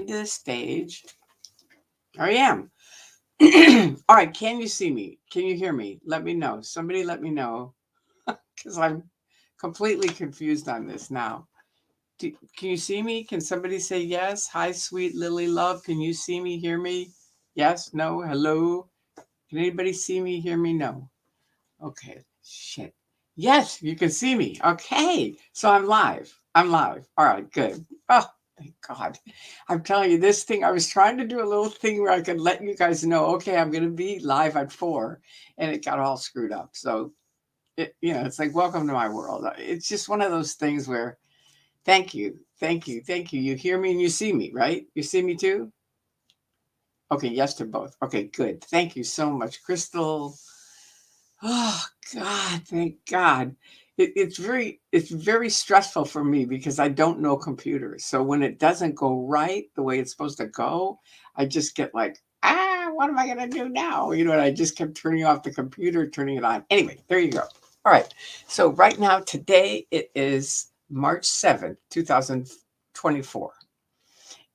to the stage. Here I am. All right, can you see me? Can you hear me? Let me know. Somebody let me know, because I'm completely confused on this now. Can you see me? Can somebody say yes? Hi, sweet Lily Love. Can you see me, hear me? Yes, no, hello? Can anybody see me, hear me? No. Okay, shit. Yes, you can see me. Okay, so I'm live. I'm live. All right, good. Oh, thank God. I'm telling you, this thing, I was trying to do a little thing where I could let you guys know, okay, I'm going to be live at 4, and it got all screwed up. So, it's like, welcome to my world. It's just one of those things where, thank you, thank you, thank you. You hear me and you see me, right? You see me too? Okay, yes to both. Okay, good. Thank you so much, Crystal. Oh God, thank God. It's very stressful for me because I don't know computers. So when it doesn't go right the way it's supposed to go, I just get like, what am I gonna do now? And I just kept turning off the computer, turning it on. Anyway, there you go. All right. So right now, today it is March 7th, 2024.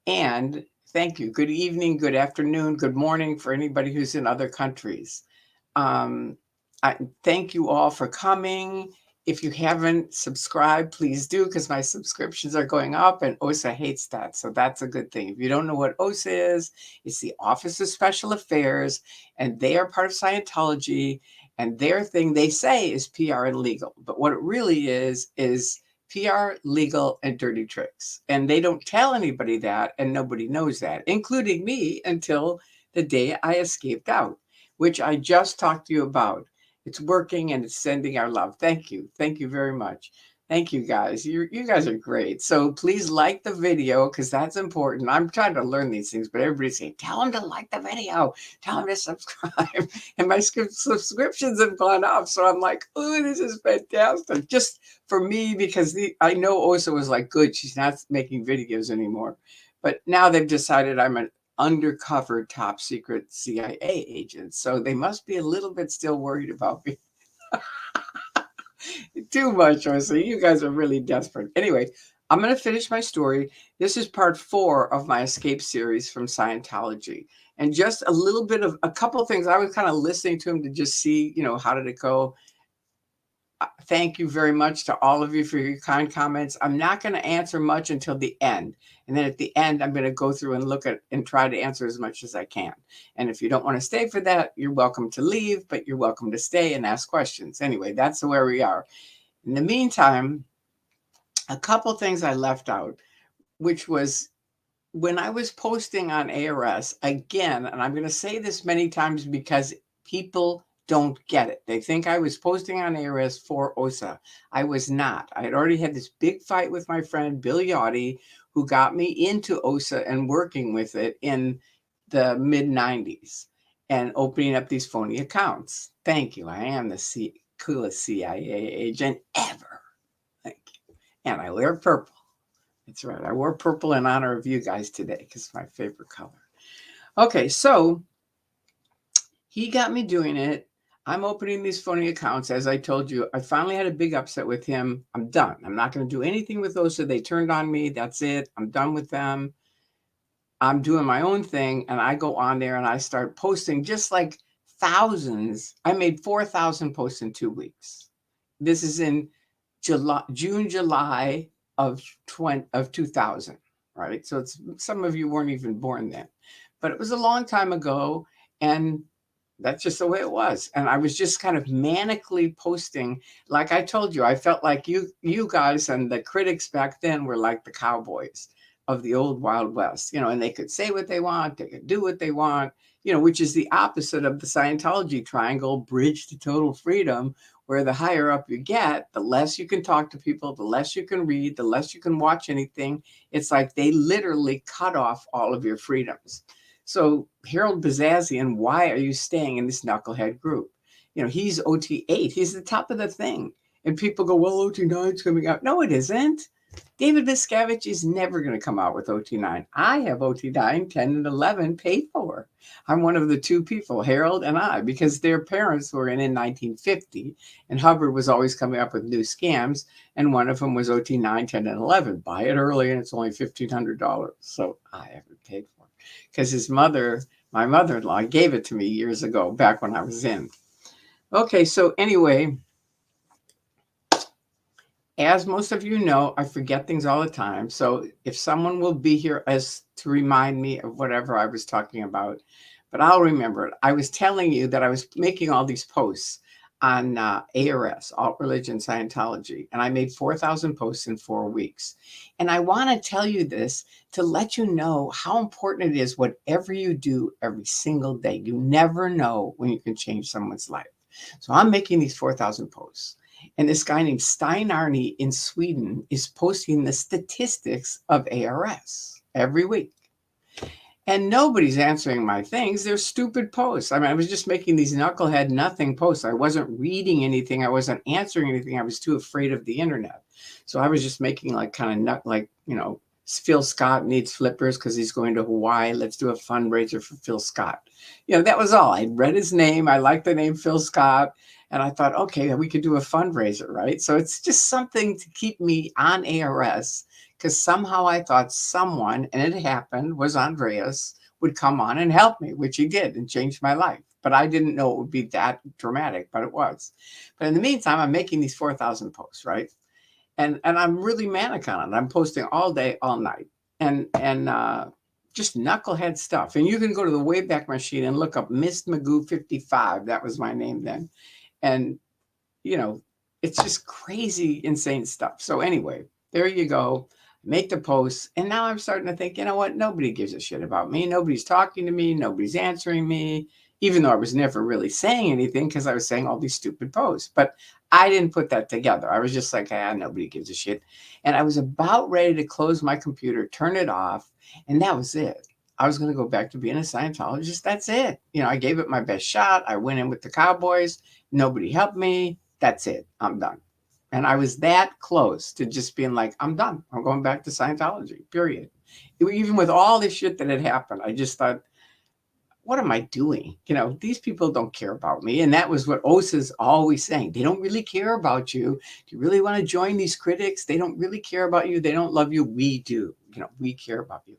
And thank you. Good evening, good afternoon, good morning for anybody who's in other countries. Um, I thank you all for coming. If you haven't subscribed, please do, because my subscriptions are going up and OSA hates that. So that's a good thing. If you don't know what OSA is, it's the Office of Special Affairs, and they are part of Scientology. And their thing, they say, is PR and legal. But what it really is PR, legal, and dirty tricks. And they don't tell anybody that, and nobody knows that, including me, until the day I escaped out, which I just talked to you about. It's working and it's sending our love. Thank you. Thank you very much. Thank you guys. You guys are great. So please like the video, because that's important. I'm trying to learn these things, but everybody's saying, tell them to like the video, tell them to subscribe. And my subscriptions have gone up. So I'm like, oh, this is fantastic. Just for me, because I know Osa was like, good, she's not making videos anymore. But now they've decided I'm an undercover top secret CIA agent. So they must be a little bit still worried about me. Too much, Osa. You guys are really desperate. Anyway, I'm going to finish my story. This is part 4 of my escape series from Scientology. And just a little bit of a couple of things. I was kind of listening to him to just see, how did it go? Thank you very much to all of you for your kind comments. I'm not going to answer much until the end. And then at the end, I'm going to go through and look at and try to answer as much as I can. And if you don't want to stay for that, you're welcome to leave, but you're welcome to stay and ask questions. Anyway, that's where we are. In the meantime, a couple things I left out, which was when I was posting on ARS, again, and I'm going to say this many times because people don't get it. They think I was posting on ARS for OSA. I was not. I had already had this big fight with my friend Bill Yachty, who got me into OSA and working with it in the mid 90s and opening up these phony accounts. Thank you. I am the coolest CIA agent ever. Thank you. And I wear purple. That's right. I wore purple in honor of you guys today because it's my favorite color. Okay, so he got me doing it. I'm opening these phony accounts. As I told you, I finally had a big upset with him. I'm done. I'm not going to do anything with those. So they turned on me. That's it. I'm done with them. I'm doing my own thing. And I go on there and I start posting just like thousands. I made 4,000 posts in 2 weeks. This is in June, July of 2000, right? So it's some of you weren't even born then, but it was a long time ago, and that's just the way it was. And I was just kind of manically posting. Like I told you, I felt like you guys and the critics back then were like the cowboys of the old Wild West, and they could say what they want, they could do what they want, which is the opposite of the Scientology triangle, bridge to total freedom, where the higher up you get, the less you can talk to people, the less you can read, the less you can watch anything. It's like they literally cut off all of your freedoms. So Harold Bazazian, why are you staying in this knucklehead group? He's OT8. He's the top of the thing. And people go, well, OT9's coming out. No, it isn't. David Miscavige is never going to come out with OT9. I have OT9, 10, and 11 paid for. I'm one of the two people, Harold and I, because their parents were in 1950, and Hubbard was always coming up with new scams, and one of them was OT9, 10, and 11. Buy it early, and it's only $1,500. So I haven't paid for it because his mother, my mother-in-law, gave it to me years ago, back when I was in. Okay, so anyway, as most of you know, I forget things all the time. So if someone will be here as to remind me of whatever I was talking about, but I'll remember it. I was telling you that I was making all these posts on ARS, Alt Religion Scientology, and I made 4,000 posts in 4 weeks. And I want to tell you this to let you know how important it is, whatever you do every single day. You never know when you can change someone's life. So I'm making these 4,000 posts. And this guy named Stein Arne in Sweden is posting the statistics of ARS every week. And nobody's answering my things. They're stupid posts. I mean, I was just making these knucklehead nothing posts. I wasn't reading anything. I wasn't answering anything. I was too afraid of the internet. So I was just making like kind of like, you know, Phil Scott needs flippers because he's going to Hawaii. Let's do a fundraiser for Phil Scott. You know, that was all. I read his name. I liked the name Phil Scott. And I thought, okay, we could do a fundraiser, right? So it's just something to keep me on ARS, because somehow I thought someone, and it happened, was Andreas, would come on and help me, which he did and changed my life. But I didn't know it would be that dramatic, but it was. But in the meantime, I'm making these 4,000 posts, right? And I'm really manic on it. I'm posting all day, all night, and just knucklehead stuff. And you can go to the Wayback Machine and look up Miss Magoo 55. That was my name then. And, you know, it's just crazy, insane stuff. So anyway, there you go. Make the posts. And now I'm starting to think, you know what? Nobody gives a shit about me. Nobody's talking to me. Nobody's answering me, even though I was never really saying anything because I was saying all these stupid posts. But I didn't put that together. I was just like, nobody gives a shit. And I was about ready to close my computer, turn it off, and that was it. I was going to go back to being a Scientologist. That's it. You know, I gave it my best shot. I went in with the Cowboys. Nobody helped me. That's it. I'm done. And I was that close to just being like, I'm done. I'm going back to Scientology, period. Even with all this shit that had happened, I just thought, what am I doing? You know, these people don't care about me. And that was what Osa's always saying. They don't really care about you. Do you really want to join these critics? They don't really care about you. They don't love you. We do. You know, we care about you.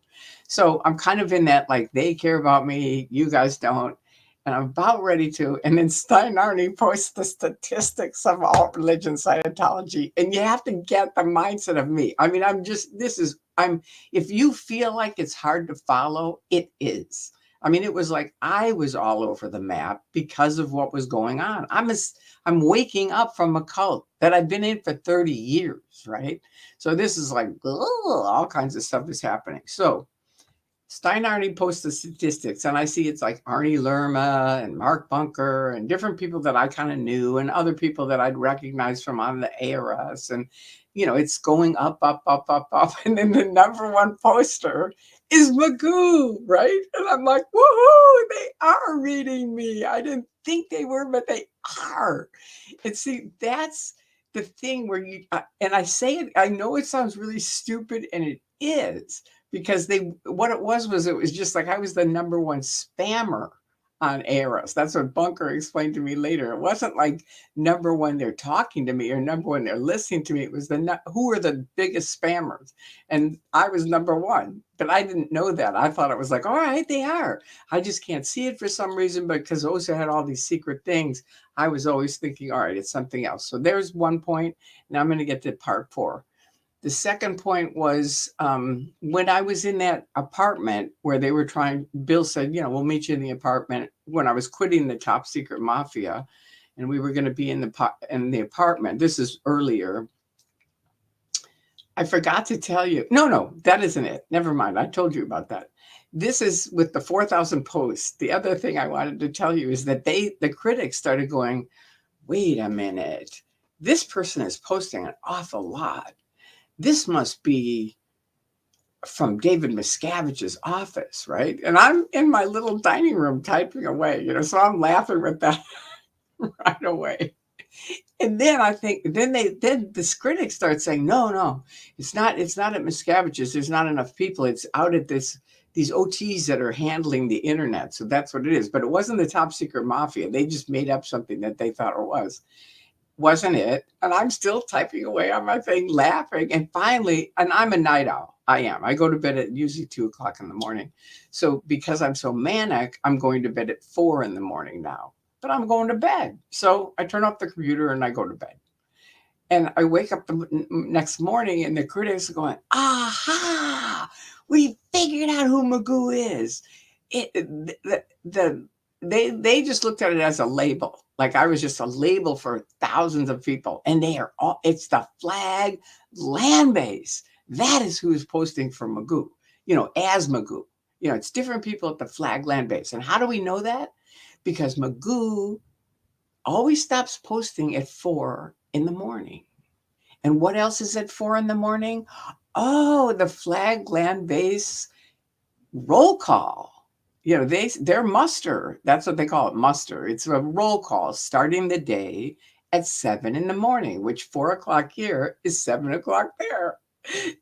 So I'm kind of in that, like, they care about me. You guys don't. And I'm about ready to. And then Stein Arne posts the statistics of Alt Religion Scientology. And you have to get the mindset of me. I mean, if you feel like it's hard to follow, it is. I mean, it was like I was all over the map because of what was going on. I'm waking up from a cult that I've been in for 30 years, right? So this is like, all kinds of stuff is happening. So Stein Arne posts the statistics, and I see it's like Arnie Lerma and Mark Bunker and different people that I kind of knew and other people that I'd recognized from on the ARS. And, you know, it's going up, up, up, up, up. And then the number one poster is Magoo, right? And I'm like, woohoo, they are reading me. I didn't think they were, but they are. And see, that's the thing where and I say it, I know it sounds really stupid, and it is. Because what it was just like I was the number one spammer on ARS. That's what Bunker explained to me later. It wasn't like number one they're talking to me or number one they're listening to me. It was who are the biggest spammers, and I was number one. But I didn't know that. I thought it was like, all right, they are. I just can't see it for some reason. But because Osa had all these secret things, I was always thinking, all right, it's something else. So there's one point. Now I'm going to get to part 4. The second point was when I was in that apartment where they were Bill said, you know, we'll meet you in the apartment when I was quitting the top secret mafia, and we were going to be in the apartment. This is earlier. I forgot to tell you. No, that isn't it. Never mind. I told you about that. This is with the 4,000 posts. The other thing I wanted to tell you is that the critics started going, wait a minute. This person is posting an awful lot. This must be from David Miscavige's office, right? And I'm in my little dining room typing away, you know, so I'm laughing with that right away. And then I think, then the critics start saying, no, it's not at Miscavige's. There's not enough people. It's out at these OTs that are handling the internet. So that's what it is. But it wasn't the top secret mafia. They just made up something that they thought it was. Wasn't it? And I'm still typing away on my thing, laughing. And finally, and I'm a night owl. I am. I go to bed at usually 2:00 in the morning. So because I'm so manic, I'm going to bed at 4 in the morning now. But I'm going to bed. So I turn off the computer and I go to bed. And I wake up the next morning and the critics are going, aha, we figured out who Magoo is. They just looked at it as a label. Like I was just a label for thousands of people. And they are all, it's the flag land base. That is who is posting for Magoo, as Magoo. It's different people at the flag land base. And how do we know that? Because Magoo always stops posting at 4 in the morning. And what else is at 4 in the morning? Oh, the flag land base roll call. Their muster. That's what they call it, muster. It's a roll call starting the day at 7 in the morning, which 4:00 here is 7:00 there.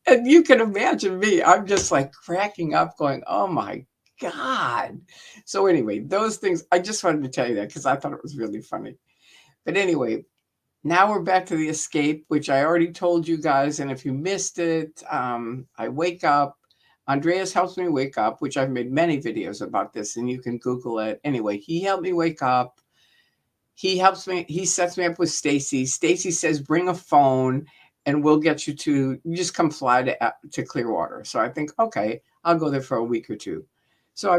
And you can imagine me. I'm just like cracking up going, oh my God. So anyway, those things, I just wanted to tell you that because I thought it was really funny. But anyway, now we're back to the escape, which I already told you guys. And if you missed it, I wake up. Andreas helps me wake up, which I've made many videos about this, and you can Google it. Anyway, he helped me wake up. He helps me. He sets me up with Stacy. Stacy says, bring a phone and we'll get you just come fly to Clearwater. So I think, okay, I'll go there for a week or two. So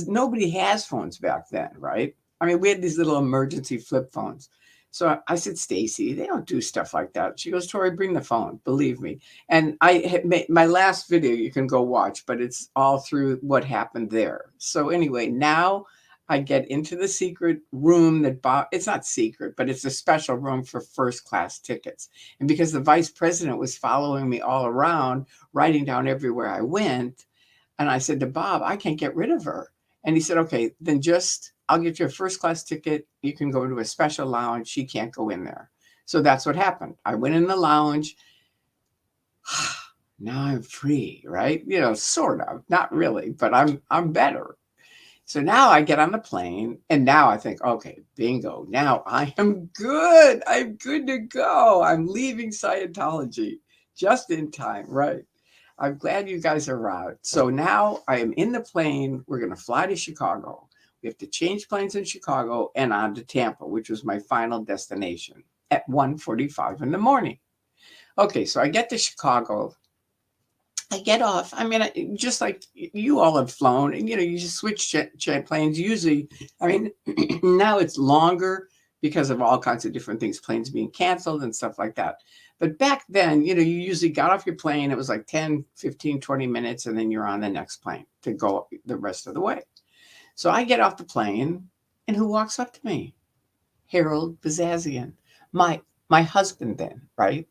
nobody has phones back then, right? I mean, we had these little emergency flip phones. So I said, Stacy, they don't do stuff like that. She goes, Tori, bring the phone, believe me. And I had made my last video, you can go watch, but it's all through what happened there. So anyway, now I get into the secret room it's not secret, but it's a special room for first class tickets. And because the vice president was following me all around, writing down everywhere I went, and I said to Bob, I can't get rid of her. And he said, okay, then I'll get you a first class ticket. You can go to a special lounge. She can't go in there. So that's what happened. I went in the lounge. Now I'm free, right? Sort of, not really, but I'm better. So now I get on the plane and now I think, okay, bingo. Now I am good. I'm good to go. I'm leaving Scientology just in time, right? I'm glad you guys are out. So now I am in the plane. We're going to fly to Chicago. We have to change planes in Chicago and on to Tampa, which was my final destination at 1:45 in the morning. Okay, so I get to Chicago. I get off. I mean, just like you all have flown, and you just switch planes. Usually, I mean, now it's longer because of all kinds of different things, planes being canceled and stuff like that. But back then, you usually got off your plane. It was like 10, 15, 20 minutes, and then you're on the next plane to go the rest of the way. So I get off the plane, and who walks up to me? Harold Bazazian, my husband then, right?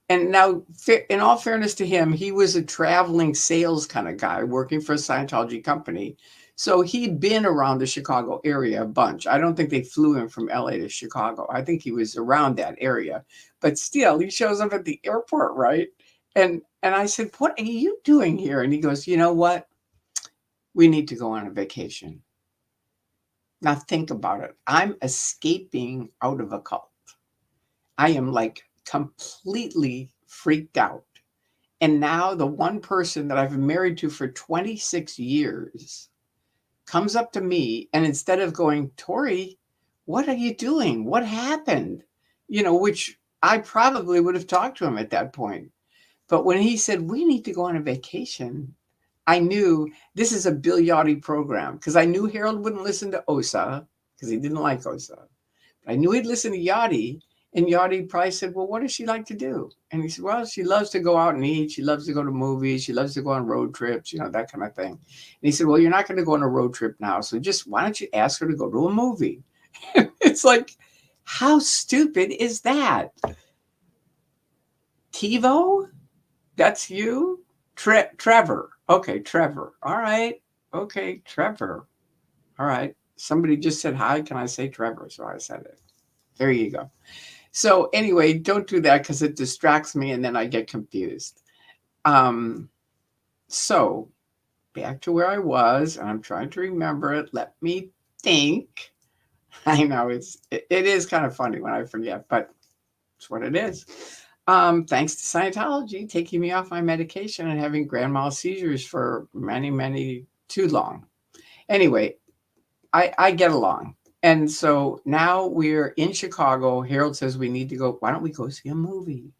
And now, in all fairness to him, he was a traveling sales kind of guy working for a Scientology company. So he'd been around the Chicago area a bunch. I don't think they flew him from LA to Chicago. I think he was around that area. But still, he shows up at the airport, right? And I said, what are you doing here? And he goes, you know what? We need to go on a vacation. Now think about it. I'm escaping out of a cult. I am like completely freaked out. And now the one person that I've been married to for 26 years comes up to me, and instead of going, Tori, what are you doing? What happened? Which I probably would have talked to him at that point. But when he said, we need to go on a vacation, I knew this is a Bill Yachty program, because I knew Harold wouldn't listen to Osa because he didn't like Osa. But I knew he'd listen to Yachty. And Yachty probably said, well, what does she like to do? And he said, well, she loves to go out and eat. She loves to go to movies. She loves to go on road trips, that kind of thing. And he said, well, you're not going to go on a road trip now. So why don't you ask her to go to a movie? It's like, how stupid is that? TiVo? That's you? Trevor. Okay, Trevor. All right. Okay, Trevor. All right. Somebody just said, hi, can I say Trevor? So I said it. There you go. So anyway, don't do that because it distracts me and then I get confused. So back to where I was, and I'm trying to remember it. Let me think. I know it is kind of funny when I forget, but it's what it is. Thanks to Scientology taking me off my medication and having grand mal seizures for many, too long. Anyway, I get along. And so now we're in Chicago. Harold says we need to go. Why don't we go see a movie?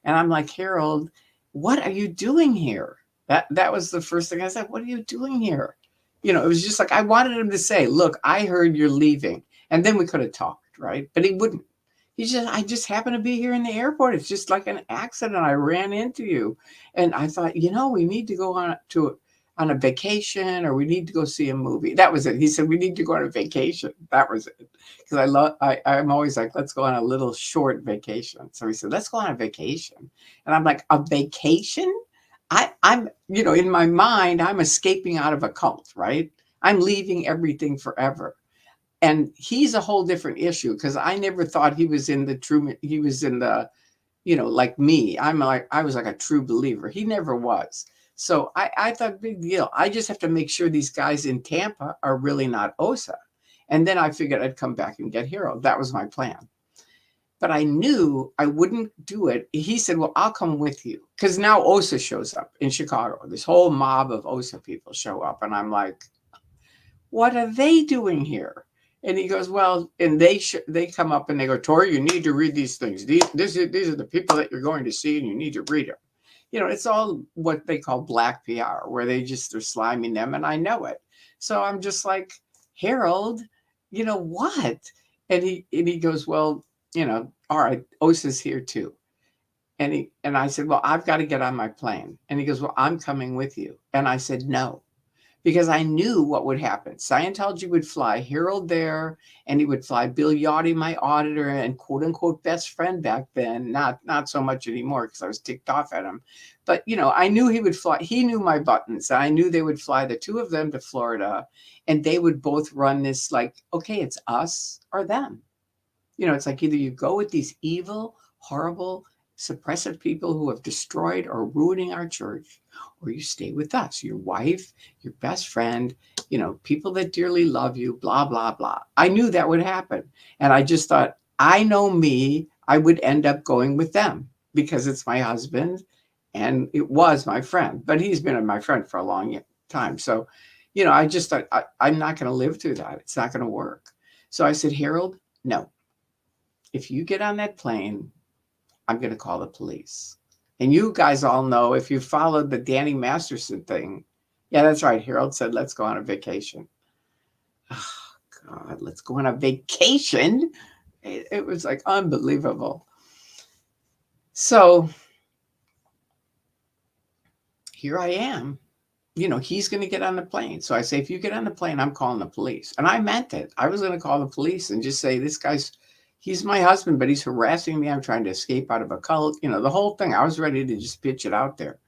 And I'm like, Harold, what are you doing here? That was the first thing I said. What are you doing here? You know, it was just like I wanted him to say, look, I heard you're leaving. And then we could have talked, right? But he wouldn't. I just happened to be here in the airport. It's just like an accident. I ran into you. And I thought, we need to go on a vacation, or we need to go see a movie. That was it. He said, we need to go on a vacation. That was it. Because I'm always like, let's go on a little short vacation. So he said, let's go on a vacation. And I'm like, a vacation? I'm, in my mind, I'm escaping out of a cult, right? I'm leaving everything forever. And he's a whole different issue because I never thought he was in the, like me. I was like a true believer. He never was. So I thought, big deal. I just have to make sure these guys in Tampa are really not OSA. And then I figured I'd come back and get Hero. That was my plan. But I knew I wouldn't do it. He said, well, I'll come with you. Because now OSA shows up in Chicago. This whole mob of OSA people show up. And I'm like, what are they doing here? And he goes, well, and they come up and they go, Tori, you need to read these things. These are the people that you're going to see, and you need to read them. It's all what they call black PR, where they're sliming them, and I know it. So I'm just like, Harold, what? And he goes, well, all right, OSA's here too. And I said, well, I've got to get on my plane. And he goes, well, I'm coming with you. And I said, no. Because I knew what would happen. Scientology would fly Harold there, and he would fly Bill Yachty, my auditor and quote unquote best friend back then. Not so much anymore because I was ticked off at him. But I knew he would fly. He knew my buttons. I knew they would fly the two of them to Florida, and they would both run this like, okay, it's us or them. It's like either you go with these evil, horrible, suppressive people who have destroyed or ruining our church, or you stay with us, your wife, your best friend, people that dearly love you, blah, blah, blah. I knew that would happen. And I just thought, I know me, I would end up going with them because it's my husband and it was my friend, but he's been my friend for a long time. So, I just thought, I'm not going to live through that. It's not going to work. So I said, Harold, no. If you get on that plane, I'm going to call the police. And you guys all know, if you followed the Danny Masterson thing, yeah, that's right. Harold said, let's go on a vacation. Oh, God, let's go on a vacation. It was like unbelievable. So here I am. He's going to get on the plane. So I say, if you get on the plane, I'm calling the police. And I meant it. I was going to call the police and just say, he's my husband, but he's harassing me. I'm trying to escape out of a cult. The whole thing. I was ready to just pitch it out there.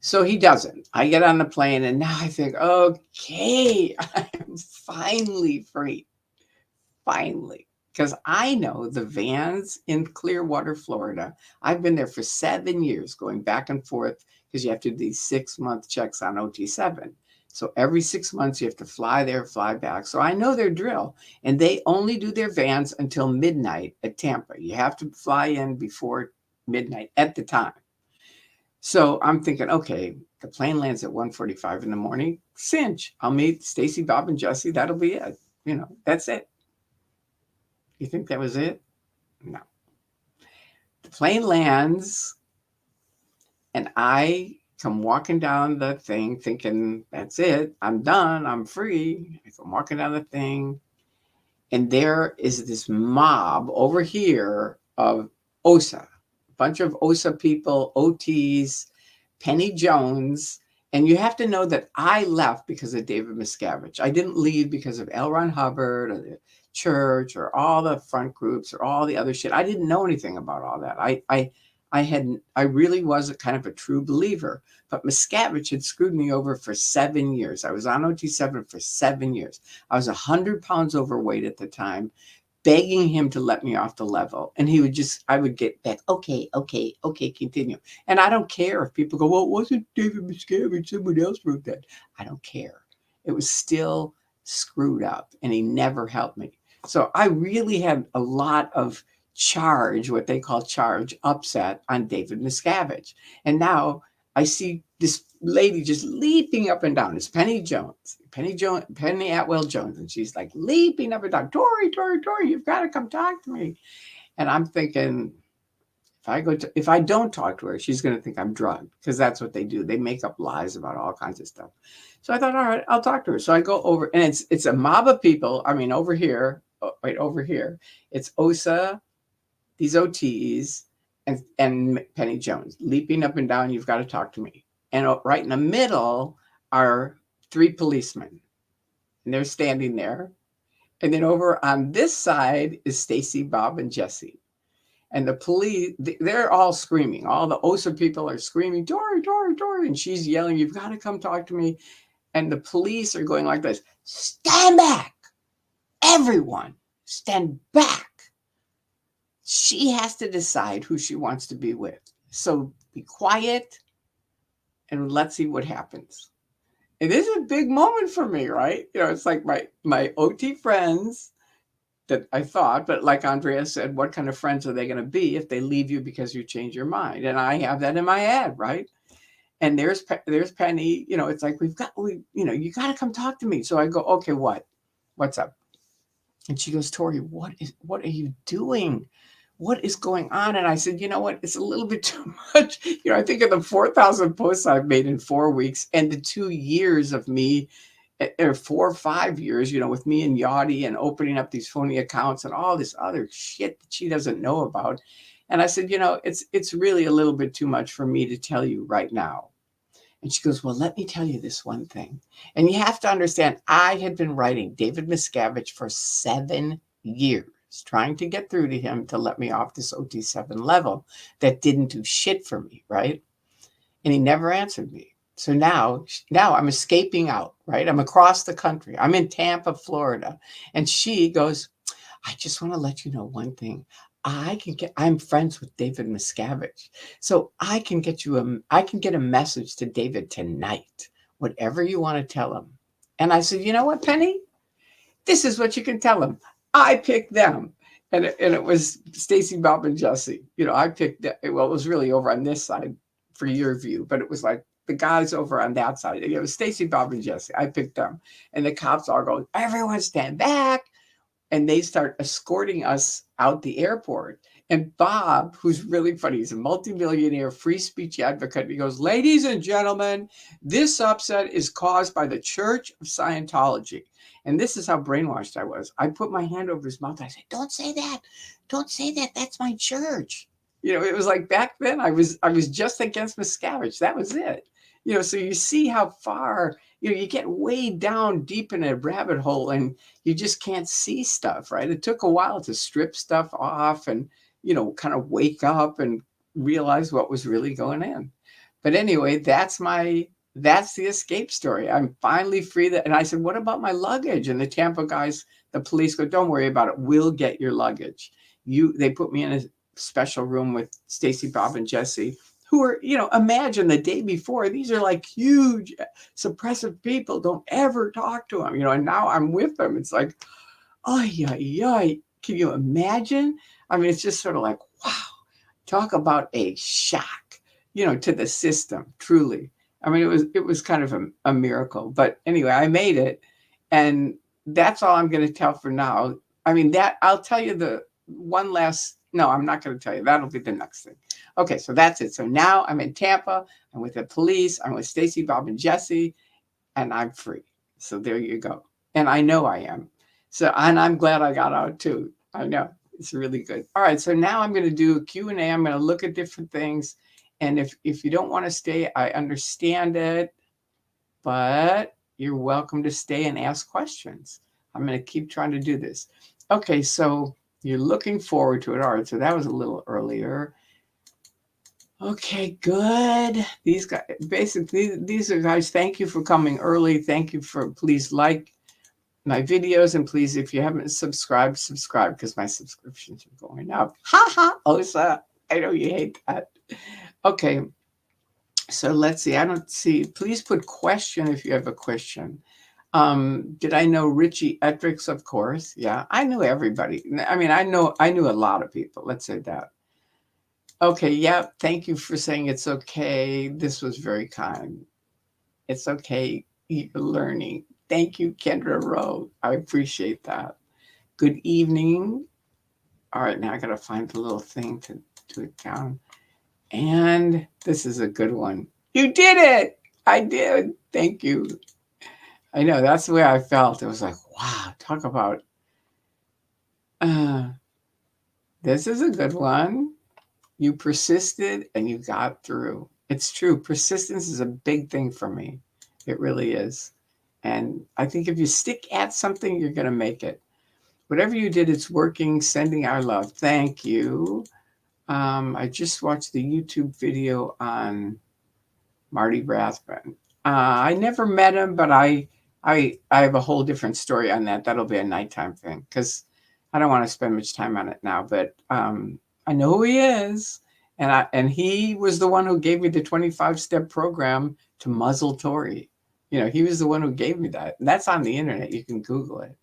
So he doesn't. I get on the plane and now I think, okay, I'm finally free. Finally. Because I know the vans in Clearwater, Florida. I've been there for 7 years going back and forth because you have to do these 6-month checks on OT7. So every 6 months you have to fly there, fly back. So I know their drill. And they only do their vans until midnight at Tampa. You have to fly in before midnight at the time. So I'm thinking, okay, the plane lands at 1:45 in the morning. Cinch. I'll meet Stacy, Bob, and Jesse. That'll be it. That's it. You think that was it? No. The plane lands, and I come walking down the thing thinking, that's it. I'm done. I'm free. I come walking down the thing, and there is this mob over here of OSA. A bunch of OSA people, OTs, Penny Jones. And you have to know that I left because of David Miscavige. I didn't leave because of L. Ron Hubbard or the church or all the front groups or all the other shit. I didn't know anything about all that. I I really was a kind of a true believer, but Miscavige had screwed me over for 7 years. I was on OT7 for 7 years. I was 100 pounds overweight at the time, begging him to let me off the level. And he would just, I would get back, okay, continue. And I don't care if people go, well, it wasn't David Miscavige, someone else wrote that. I don't care. It was still screwed up, and he never helped me. So I really had a lot of charge, what they call charge, upset on David Miscavige. And now I see this lady just leaping up and down. It's Penny Atwell Jones. And she's like leaping up and down. Tori, you've got to come talk to me. And I'm thinking, if I don't talk to her, she's going to think I'm drugged, because that's what they do. They make up lies about all kinds of stuff. So I thought, all right, I'll talk to her. So I go over, and it's a mob of people. I mean, over here, right over here, it's OSA, these OTs, and Penny Jones leaping up and down. You've got to talk to me. And right in the middle are 3 policemen, and they're standing there. And then over on this side is Stacy, Bob, and Jesse. And the police, they're all screaming. All the OSA people are screaming, Dory. And she's yelling, you've got to come talk to me. And the police are going like this, stand back. Everyone, stand back. She has to decide who she wants to be with. So be quiet and let's see what happens. It is a big moment for me, right? It's like my OT friends that I thought, but like Andrea said, what kind of friends are they going to be if they leave you because you change your mind? And I have that in my head, right? And there's Penny, it's like, you got to come talk to me. So I go, okay, what's up? And she goes, Tori, what are you doing? What is going on? And I said, you know what? It's a little bit too much. I think of the 4,000 posts I've made in 4 weeks and the 2 years of me, or 4 or 5 years, with me and Yachty and opening up these phony accounts and all this other shit that she doesn't know about. And I said, it's really a little bit too much for me to tell you right now. And she goes, well, let me tell you this one thing. And you have to understand, I had been writing David Miscavige for 7 years, trying to get through to him to let me off this OT7 level that didn't do shit for me, right? And he never answered me. So now I'm escaping out, right? I'm across the country. I'm in Tampa, Florida. And she goes, I just want to let you know one thing. I'm friends with David Miscavige. So I can get a message to David tonight, whatever you want to tell him. And I said, you know what, Penny? This is what you can tell him. I picked them. And it was Stacy, Bob, and Jesse. I picked them. Well, it was really over on this side for your view, but it was like the guys over on that side. It was Stacy, Bob, and Jesse. I picked them. And the cops all go, everyone stand back. And they start escorting us out the airport. And Bob, who's really funny, he's a multimillionaire free speech advocate. He goes, ladies and gentlemen, this upset is caused by the Church of Scientology. And this is how brainwashed I was. I put my hand over his mouth. I said, don't say that. Don't say that. That's my church. It was like back then I was just against Miscavige. That was it. So you see how far, you get way down deep in a rabbit hole and you just can't see stuff, right? It took a while to strip stuff off and, kind of wake up and realize what was really going in. But anyway, that's the escape story. I'm finally free. And I said, what about my luggage? And the Tampa guys, the police go, don't worry about it. We'll get your luggage. They put me in a special room with Stacy, Bob, and Jesse, who are, imagine the day before, these are like huge suppressive people. Don't ever talk to them, and now I'm with them. It's like, can you imagine? I mean, it's just sort of like, wow, talk about a shock, to the system, truly. I mean, it was kind of a miracle, but anyway, I made it. And that's all I'm going to tell for now. I mean, I'll tell you no, I'm not going to tell you. That'll be the next thing. Okay, so that's it. So now I'm in Tampa. I'm with the police. I'm with Stacy, Bob, and Jesse, and I'm free. So there you go. And I know I am. So, and I'm glad I got out too. I know. It's really good. All right, so now I'm going to do a Q&A. I'm going to look at different things. And if you don't want to stay, I understand it. But you're welcome to stay and ask questions. I'm going to keep trying to do this. Okay, so you're looking forward to it. All right, so that was a little earlier. Okay, good. These guys, basically, these are guys. Thank you for coming early. Thank you for, please like my videos, and please, if you haven't subscribed, subscribe, because my subscriptions are going up. Ha ha, Osa. I know you hate that. Okay, so let's see. I don't see. Please put question if you have a question. Did I know Richie Etrix? Of course. Yeah, I knew everybody. I mean, I knew a lot of people. Let's say that. Okay, yeah, thank you for saying it's okay. This was very kind. It's okay. You're learning. Thank you, Kendra Rowe. I appreciate that. Good evening. All right, now I got to find the little thing to do it down. And this is a good one. You did it. I did. Thank you. I know that's the way I felt. It was like, wow, talk about, uh, this is a good one. You persisted and you got through. It's true. Persistence is a big thing for me. It really is. And I think if you stick at something, you're going to make it. Whatever you did, it's working. Sending our love. Thank you. I just watched the YouTube video on Marty Rathbun. I never met him, but I have a whole different story on that. That'll be a nighttime thing because I don't want to spend much time on it now. But I know who he is, and he was the one who gave me the 25-step program to muzzle Tory. You know, he was the one who gave me that. And that's on the internet. You can Google it.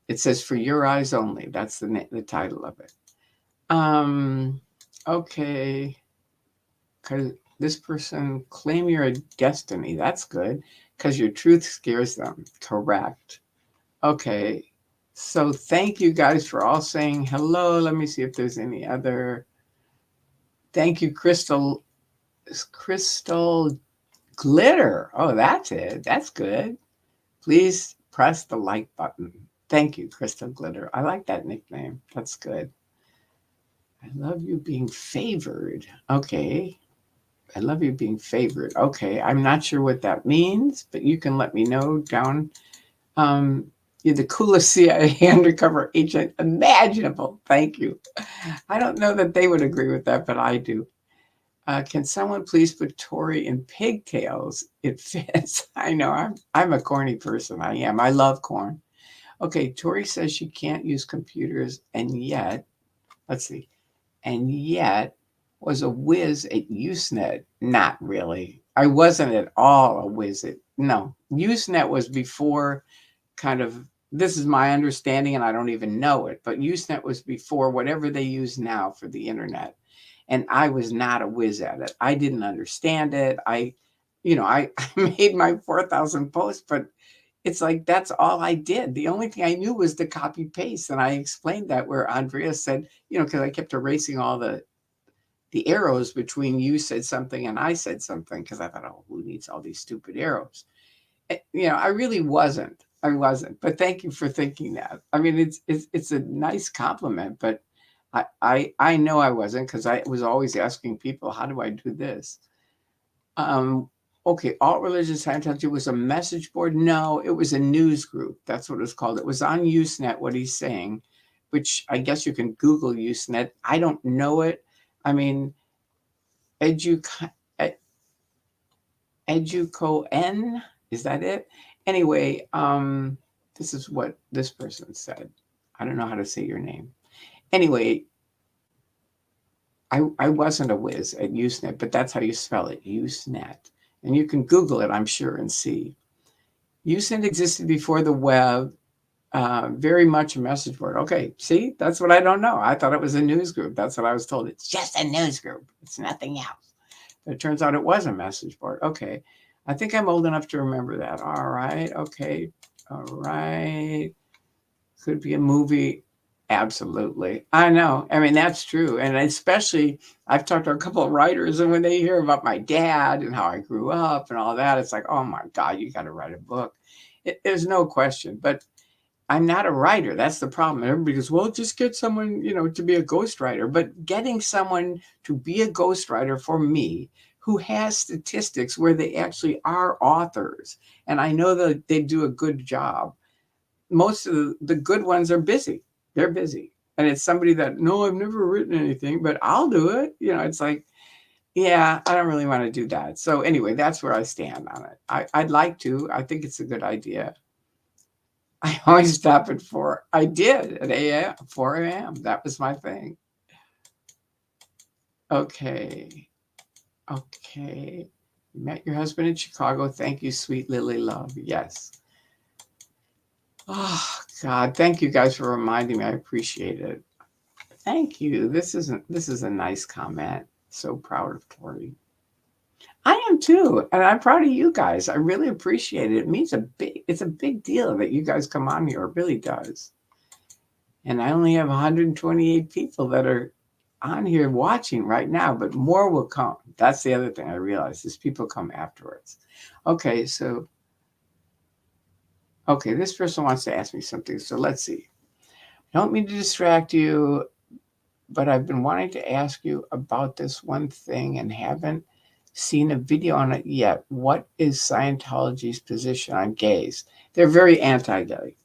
It says "For Your Eyes Only." That's the title of it. Okay, because this person claim your destiny. That's good because your truth scares them. Correct. Okay. So thank you guys for all saying hello. Let me see if there's any other. Thank you, Crystal. Crystal Glitter. Oh, that's it. That's good. Please press the like button. Thank you, Crystal Glitter. I like that nickname. That's good. I love you being favored. Okay. I love you being favored. Okay. I'm not sure what that means, but you can let me know down. You're the coolest CIA undercover agent imaginable. Thank you. I don't know that they would agree with that, but I do. Can someone please put Tori in pigtails? It fits. I know I'm a corny person. I am. I love corn. Okay, Tori says she can't use computers, and yet, let's see, and yet was a whiz at Usenet. Not really. I wasn't at all a whiz at. No, Usenet was before kind of. This is my understanding, and I don't even know it. But Usenet was before whatever they use now for the internet. And I was not a whiz at it. I didn't understand it. I made my 4,000 posts, but it's like that's all I did. The only thing I knew was the copy paste, and I explained that where Andrea said, because I kept erasing all the arrows between you said something and I said something because I thought, oh, who needs all these stupid arrows? I really wasn't. I wasn't. But thank you for thinking that. I mean, it's a nice compliment, but I know I wasn't because I was always asking people, how do I do this? Okay, Alt Religion Scientology was a message board. No, it was a news group. That's what it was called. It was on Usenet, what he's saying, which I guess you can Google Usenet. I don't know it. I mean, EducoN, is that it? Anyway, this is what this person said. I don't know how to say your name. Anyway, I wasn't a whiz at Usenet, but that's how you spell it, Usenet. And you can Google it, I'm sure, and see. Usenet existed before the web, very much a message board. Okay, see, that's what I don't know. I thought it was a news group. That's what I was told. It's just a news group. It's nothing else. But it turns out it was a message board. Okay, I think I'm old enough to remember that. All right, okay, all right. Could be a movie. Absolutely. I know. I mean, that's true. And especially, I've talked to a couple of writers, and when they hear about my dad and how I grew up and all that, it's like, oh my God, you got to write a book. There's no question. But I'm not a writer. That's the problem. Everybody goes, well, just get someone, to be a ghostwriter. But getting someone to be a ghostwriter for me who has statistics where they actually are authors, and I know that they do a good job. Most of the good ones are busy. They're busy. And it's somebody that, no, I've never written anything, but I'll do it. It's like, Yeah, I don't really want to do that. So anyway, that's where I stand on it. I'd like to. I think it's a good idea. I always stop at 4. I did at 4 a.m. That was my thing. Okay. Okay. You met your husband in Chicago. Thank you, sweet Lily Love. Yes. Oh, God. Thank you guys for reminding me. I appreciate it. Thank you. This is a nice comment. So proud of Tori. I am too, and I'm proud of you guys. I really appreciate it. It means it's a big deal that you guys come on here. It really does. And I only have 128 people that are on here watching right now, but more will come. That's the other thing I realized is people come afterwards. Okay, so this person wants to ask me something. So let's see. I don't mean to distract you, but I've been wanting to ask you about this one thing and haven't seen a video on it yet. What is Scientology's position on gays? They're very anti-gay.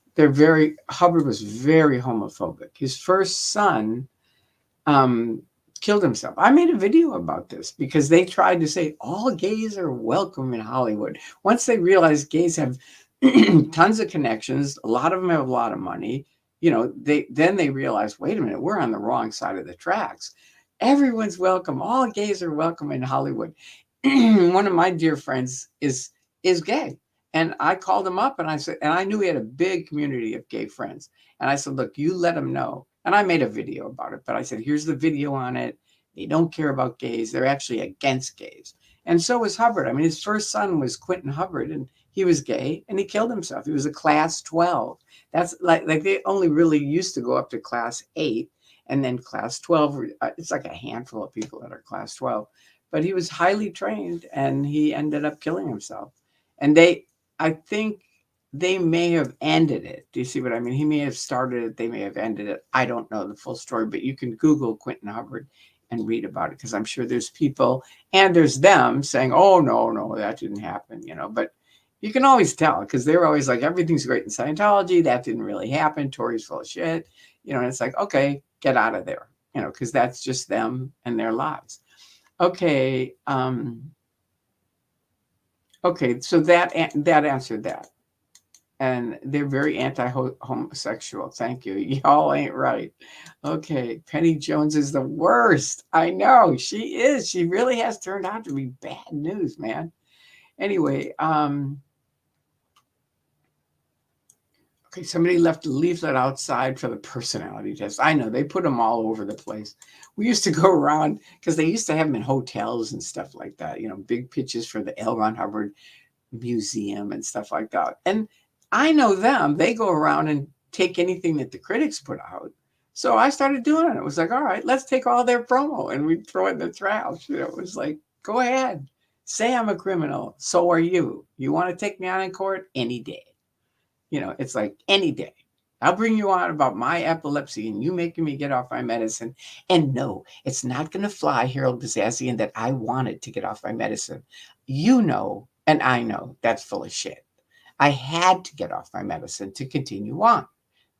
Hubbard was very homophobic. His first son killed himself. I made a video about this because they tried to say all gays are welcome in Hollywood. Once they realized gays have tons of connections, a lot of them have a lot of money, they realized, wait a minute, we're on the wrong side of the tracks. Everyone's welcome. All gays are welcome in Hollywood. One of my dear friends is gay. And I called him up and I said, and I knew he had a big community of gay friends. And I said, look, you let him know. And I made a video about it, but I said, here's the video on it. They don't care about gays. They're actually against gays. And so was Hubbard. I mean, his first son was Quentin Hubbard, and he was gay and he killed himself. He was a class 12. That's like they only really used to go up to class 8 and then class 12. It's like a handful of people that are class 12. But he was highly trained and he ended up killing himself. And I think they may have ended it. Do you see what I mean? He may have started it. They may have ended it. I don't know the full story, but you can Google Quentin Hubbard and read about it because I'm sure there's people and there's them saying, oh, no, that didn't happen, but you can always tell because they're always like, everything's great in Scientology. That didn't really happen. Tori's full of shit, and it's like, okay, get out of there, because that's just them and their lives. Okay. Okay. So that answered that. And they're very anti-homosexual. Thank you. Y'all ain't right. Okay. Penny Jones is the worst. I know she is. She really has turned out to be bad news, man. Anyway, okay, somebody left a leaflet outside for the personality test. I know, they put them all over the place. We used to go around because they used to have them in hotels and stuff like that, big pitches for the L. Ron Hubbard Museum and stuff like that. And I know them, they go around and take anything that the critics put out. So I started doing it. It was like, all right, let's take all their promo and we throw it in the trash. It was like, go ahead, say I'm a criminal. So are you. You want to take me on in court? Any day. It's like any day. I'll bring you on about my epilepsy and you making me get off my medicine. And no, it's not going to fly, Harold Bazazian, that I wanted to get off my medicine. And I know that's full of shit. I had to get off my medicine to continue on.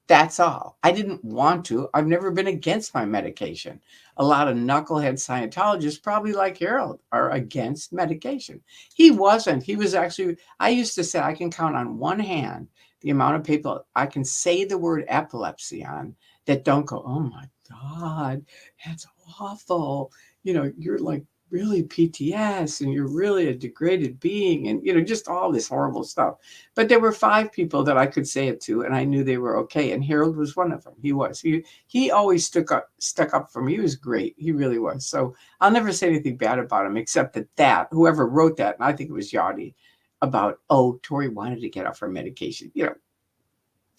That's all. I didn't want to. I've never been against my medication. A lot of knucklehead Scientologists, probably like Harold, are against medication. He wasn't. He was actually, I used to say I can count on one hand the amount of people I can say the word epilepsy on that don't go, oh my God, that's awful. You're like really PTS and you're really a degraded being and, just all this horrible stuff. But there were 5 people that I could say it to and I knew they were okay. And Harold was one of them. He was. He always stuck up for me. He was great. He really was. So I'll never say anything bad about him except that whoever wrote that, and I think it was Yachty, about, oh, Tori wanted to get off her medication.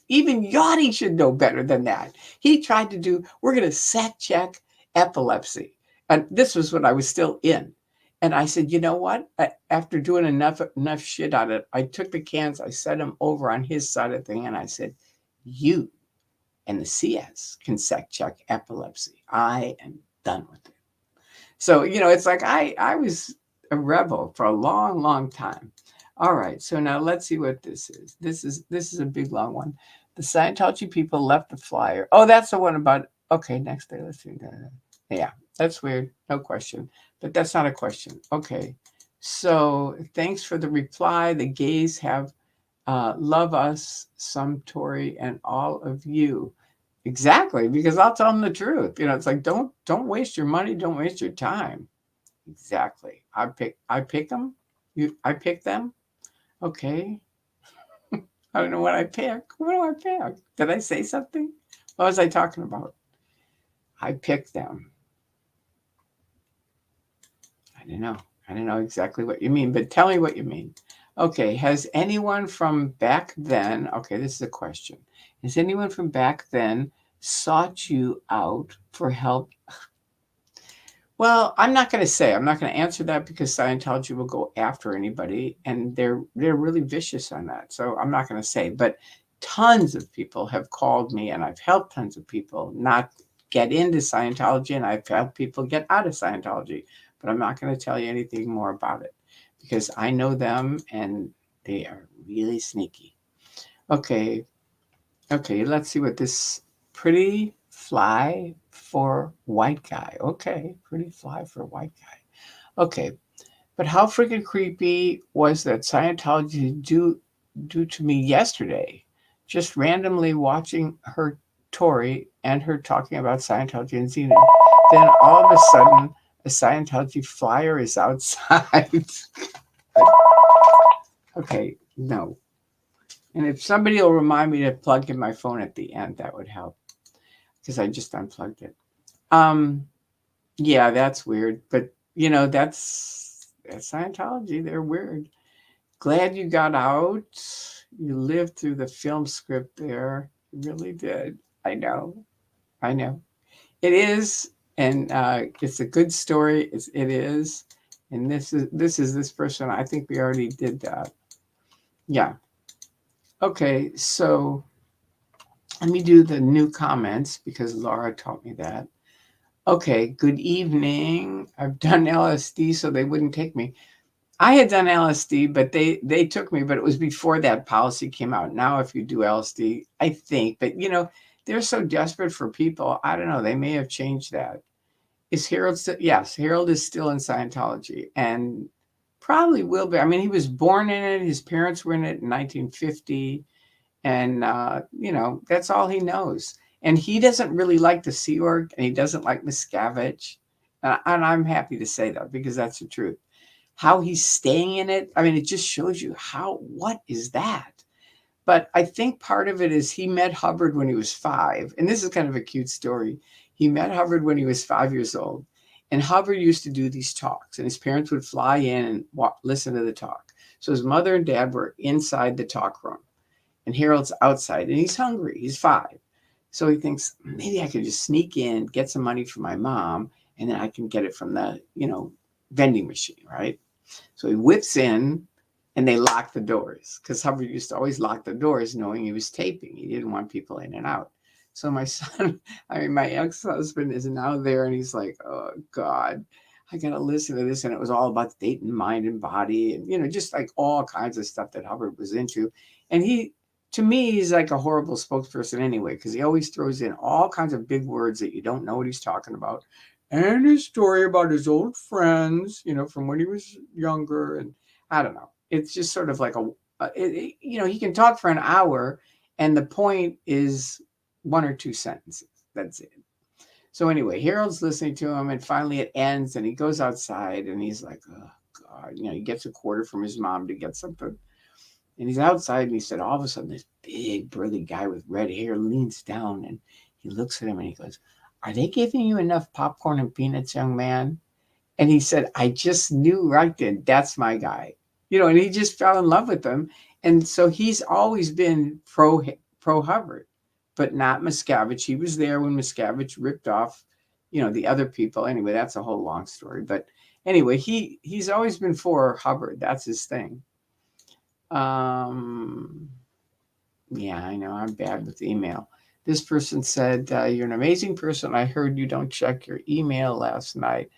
Even Yachty should know better than that. He tried to do, we're going to set check epilepsy. And this was when I was still in. And I said, you know what? After doing enough shit on it, I took the cans, I set them over on his side of the thing, and I said, you and the CS can set check epilepsy. I am done with it. So, it's like I was a rebel for a long, long time. All right, so now let's see what this is. This is a big, long one. The Scientology people left the flyer. Oh, that's the one about, okay, next day, let's see. Yeah, That's weird. No question. But that's not a question. Okay. So thanks for the reply. The gays have love us, some Tori, and all of you. Exactly, because I'll tell them the truth. You know, it's like don't waste your money, don't waste your time. Exactly. I pick them. I pick them. Okay. I don't know what I pick. What do I pick? Did I say something? What was I talking about? I pick them. I don't know. I don't know exactly what you mean, but tell me what you mean. Okay. Has anyone from back then, okay, this is a question. Has anyone from back then sought you out for help? Well, I'm not going to say. I'm not going to answer that because Scientology will go after anybody, and they're really vicious on that. So I'm not going to say. But tons of people have called me, and I've helped tons of people not get into Scientology, and I've helped people get out of Scientology. But I'm not going to tell you anything more about it because I know them, and they are really sneaky. Okay, let's see what this pretty fly for white guy. Okay, pretty fly for white guy. Okay, but how freaking creepy was that Scientology do to me yesterday? Just randomly watching her Tori and her talking about Scientology and Xena. Then all of a sudden, a Scientology flyer is outside. Okay, no. And if somebody will remind me to plug in my phone at the end, that would help. Because I just unplugged it. Yeah, that's weird. But you know, that's Scientology. They're weird. Glad you got out. You lived through the film script there. You really did. I know. I know. It is, and it's a good story. It is. And this is this person. I think we already did that. Yeah. Okay, so let me do the new comments because Laura taught me that. Okay, good evening. I've done LSD, so they wouldn't take me. I had done LSD, but they took me, but it was before that policy came out. Now, if you do LSD, I think, but you know, they're so desperate for people. I don't know. They may have changed that. Is Harold still? Yes, Harold is still in Scientology and probably will be. I mean, he was born in it. His parents were in it in 1950. And, you know, that's all he knows. And he doesn't really like the Sea Org and he doesn't like Miscavige. And I'm happy to say that because that's the truth. How he's staying in it, I mean, it just shows you what is that? But I think part of it is he met Hubbard when he was 5. And this is kind of a cute story. He met Hubbard when he was 5 years old. And Hubbard used to do these talks, and his parents would fly in and listen to the talk. So his mother and dad were inside the talk room. And Harold's outside and he's hungry. He's 5. So he thinks, maybe I could just sneak in, get some money from my mom, and then I can get it from the, you know, vending machine, right? So he whips in and they lock the doors because Hubbard used to always lock the doors knowing he was taping. He didn't want people in and out. So my son, my ex-husband is now there and he's like, oh God, I got to listen to this. And it was all about Dayton, mind and body and, you know, just like all kinds of stuff that Hubbard was into. And to me, he's like a horrible spokesperson anyway, because he always throws in all kinds of big words that you don't know what he's talking about. And his story about his old friends, you know, from when he was younger. And I don't know. It's just sort of like you know, he can talk for an hour and the point is 1 or 2 sentences. That's it. So anyway, Harold's listening to him and finally it ends and he goes outside and he's like, oh God, you know, he gets a quarter from his mom to get something. And he's outside and he said, all of a sudden, this big, burly guy with red hair leans down and he looks at him and he goes, are they giving you enough popcorn and peanuts, young man? And he said, I just knew right then, that's my guy. You know, and he just fell in love with him. And so he's always been pro Hubbard, but not Miscavige. He was there when Miscavige ripped off, you know, the other people. Anyway, that's a whole long story. But anyway, he's always been for Hubbard. That's his thing. Yeah, I know I'm bad with email. This person said, you're an amazing person. I heard you don't check your email last night.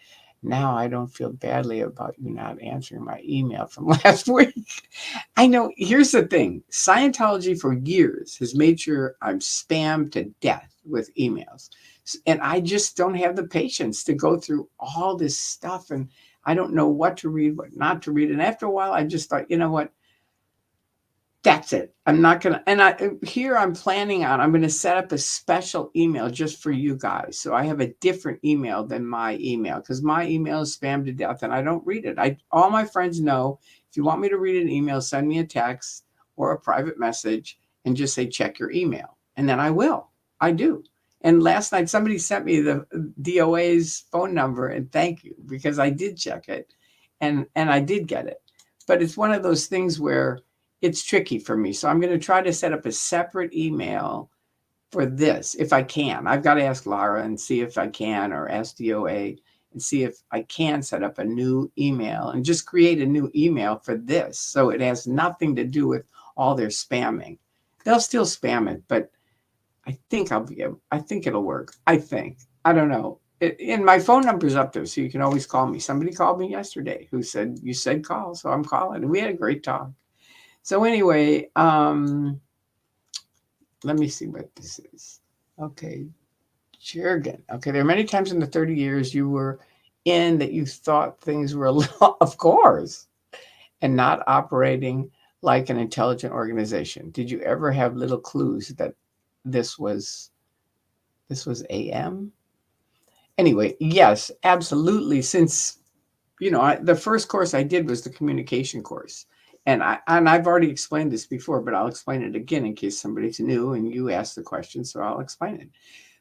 Now I don't feel badly about you not answering my email from last week. I know, here's the thing. Scientology for years has made sure I'm spammed to death with emails. And I just don't have the patience to go through all this stuff. And I don't know what to read, what not to read. And after a while, I just thought, you know what? That's it. I'm not going to, and I'm planning on, I'm going to set up a special email just for you guys. So I have a different email than my email because my email is spammed to death and I don't read it. All my friends know if you want me to read an email, send me a text or a private message and just say, check your email. And then I will. I do. And last night somebody sent me the DOA's phone number and thank you because I did check it and I did get it. But it's one of those things where it's tricky for me. So I'm going to try to set up a separate email for this if I can. I've got to ask Lara and see if I can, or ask DOA and see if I can set up a new email and just create a new email for this. So it has nothing to do with all their spamming. They'll still spam it, but I think I think it'll work. I don't know. And my phone number's up there, so you can always call me. Somebody called me yesterday who said, you said call, so I'm calling. And we had a great talk. So anyway, let me see what this is. Okay, Jurgen. Okay, there are many times in the 30 years you were in that you thought things were a little, of course, and not operating like an intelligent organization. Did you ever have little clues that this was AM? Anyway, yes, absolutely. Since, the first course I did was the communication course. And I've already explained this before, but I'll explain it again in case somebody's new and you asked the question, so I'll explain it.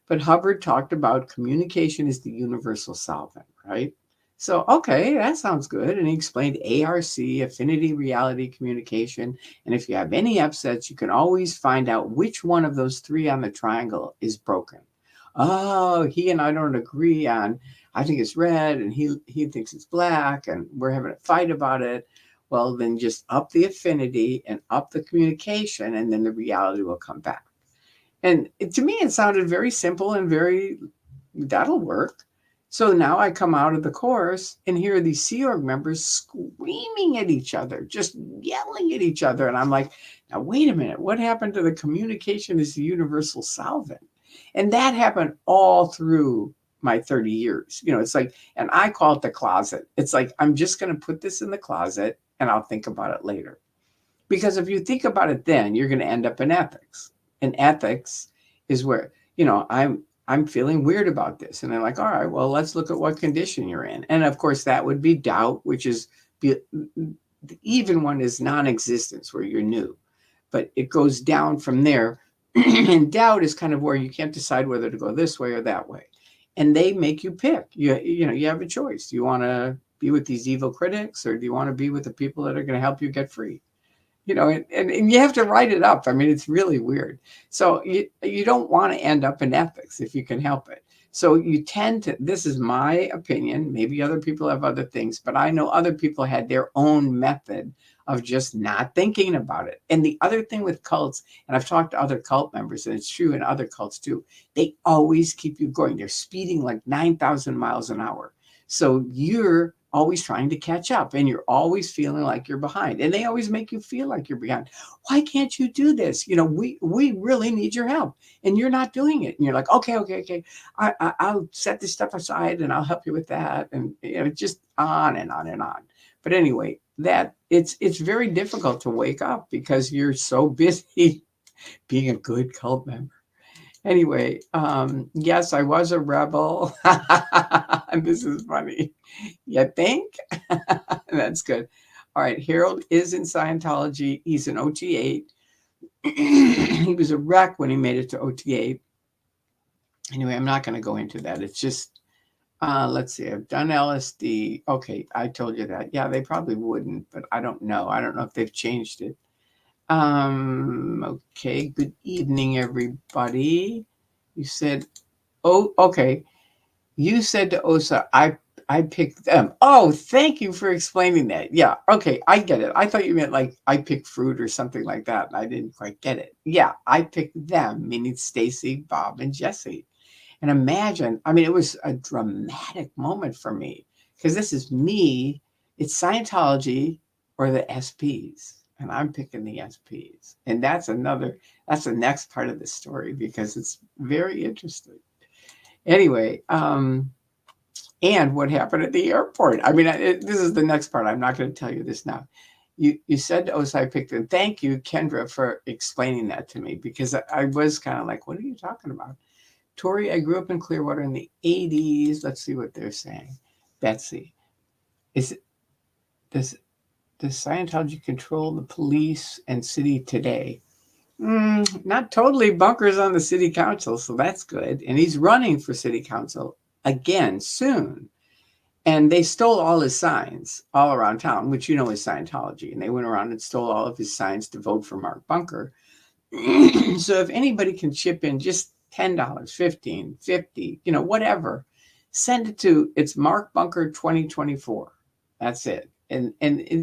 But Hubbard talked about communication is the universal solvent, right? So, okay, that sounds good. And he explained ARC, affinity reality communication. And if you have any upsets, you can always find out which one of those three on the triangle is broken. Oh, he and I don't agree on, I think it's red and he thinks it's black and we're having a fight about it. Well, then just up the affinity and up the communication, and then the reality will come back. And to me, it sounded very simple and that'll work. So now I come out of the course and here are these Sea Org members screaming at each other, just yelling at each other. And I'm like, now, wait a minute, what happened to the communication is the universal solvent? And that happened all through my 30 years. It's like, and I call it the closet. It's like, I'm just going to put this in the closet and I'll think about it later. Because if you think about it, then you're going to end up in ethics. And ethics is where, I'm feeling weird about this. And I'm like, all right, well, let's look at what condition you're in. And of course, that would be doubt, which is the even one is non-existence, where you're new. But it goes down from there. And doubt is kind of where you can't decide whether to go this way or that way. And they make you pick. You have a choice. Do you want to be with these evil critics, or do you want to be with the people that are going to help you get free? And you have to write it up. I mean, it's really weird. So you don't want to end up in ethics if you can help it. So you tend to, this is my opinion, maybe other people have other things, but I know other people had their own method of just not thinking about it. And the other thing with cults, and I've talked to other cult members, and it's true in other cults too, they always keep you going. They're speeding like 9,000 miles an hour. So you're always trying to catch up and you're always feeling like you're behind, and they always make you feel like you're behind. Why can't you do this? We really need your help and you're not doing it. And you're like, okay. I'll set this stuff aside and I'll help you with that. And just on and on and on. But anyway, that it's very difficult to wake up because you're so busy being a good cult member. Anyway, yes, I was a rebel. This is funny. You think? That's good. All right. Harold is in Scientology. He's an OT8. He was a wreck when he made it to OT8. Anyway, I'm not going to go into that. It's just, let's see. I've done LSD. Okay. I told you that. Yeah, they probably wouldn't, but I don't know. I don't know if they've changed it. Okay. Good evening, everybody. You said, oh, okay. You said to Osa, I picked them. Oh, thank you for explaining that. Yeah, okay, I get it. I thought you meant like I picked fruit or something like that, and I didn't quite get it. Yeah, I picked them, meaning Stacy, Bob, and Jesse. And imagine, I mean, it was a dramatic moment for me because this is me. It's Scientology or the SPs. And I'm picking the SPs. And that's the next part of the story because it's very interesting. Anyway, and what happened at the airport. I mean, this is the next part. I'm not going to tell you this now. You said Osai picked it. Thank you, Kendra, for explaining that to me because I was kind of like, what are you talking about? Tori, I grew up in Clearwater in the 80s. Let's see what they're saying. Betsy, does Scientology control the police and city today? Not totally. Bunker's on the city council, so that's good. And he's running for city council again soon. And they stole all his signs all around town, which is Scientology. And they went around and stole all of his signs to vote for Mark Bunker. So if anybody can chip in just $10, $15, $50, whatever, send it to, it's Mark Bunker 2024. That's it. And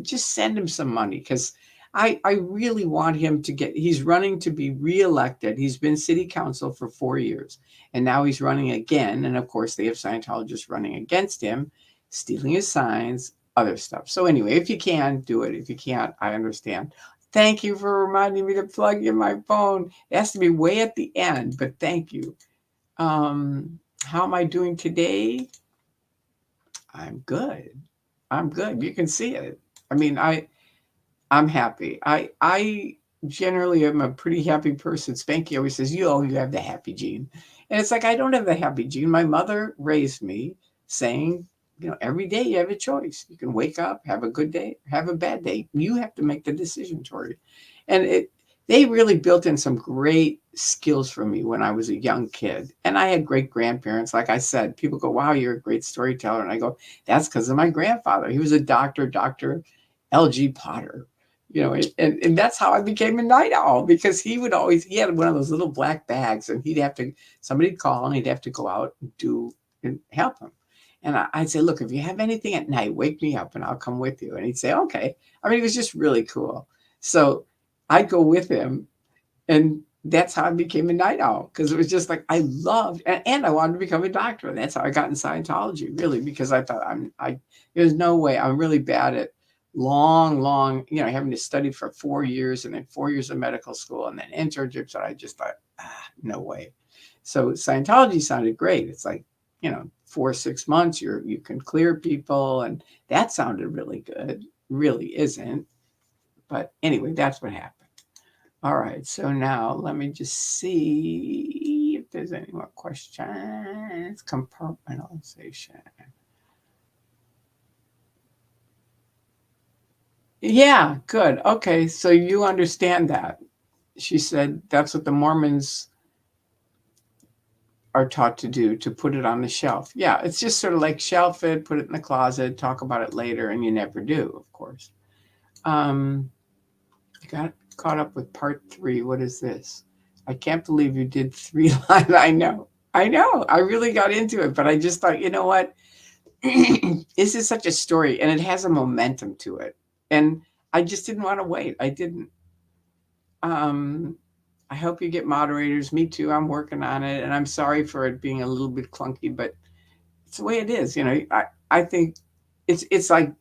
just send him some money because I really want him to he's running to be reelected. He's been city council for 4 years and now he's running again. And of course they have Scientologists running against him, stealing his signs, other stuff. So anyway, if you can, do it. If you can't, I understand. Thank you for reminding me to plug in my phone. It has to be way at the end, but thank you. How am I doing today? I'm good. You can see it. I mean, I'm happy. I generally am a pretty happy person. Spanky always says, you have the happy gene. And it's like, I don't have the happy gene. My mother raised me saying, every day you have a choice. You can wake up, have a good day, have a bad day. You have to make the decision, Tori. And they really built in some great skills for me when I was a young kid. And I had great grandparents. Like I said, people go, wow, you're a great storyteller. And I go, that's because of my grandfather. He was a doctor, Dr. L.G. Potter. And that's how I became a night owl because he had one of those little black bags and somebody'd call and he'd have to go out and help him. And I'd say, look, if you have anything at night, wake me up and I'll come with you. And he'd say, okay. I mean, it was just really cool. So I'd go with him. And that's how I became a night owl because it was just like I loved and I wanted to become a doctor. And that's how I got in Scientology, really, because I thought there's no way. I'm really bad at long, having to study for 4 years and then 4 years of medical school and then internships. And I just thought, no way. So Scientology sounded great. It's like, 4 or 6 months, you can clear people. And that sounded really good. Really isn't. But anyway, that's what happened. All right. So now let me just see if there's any more questions. Compartmentalization. Yeah, good. Okay. So you understand that. She said that's what the Mormons are taught to do, to put it on the shelf. Yeah, it's just sort of like shelf it, put it in the closet, talk about it later, and you never do, of course. I got caught up with part 3. What is this? I can't believe you did 3 lines. I know. I really got into it, but I just thought, you know what? This is such a story, and it has a momentum to it. And I just didn't want to wait. I didn't. I hope you get moderators. Me too. I'm working on it. And I'm sorry for it being a little bit clunky, but it's the way it is. I think it's like,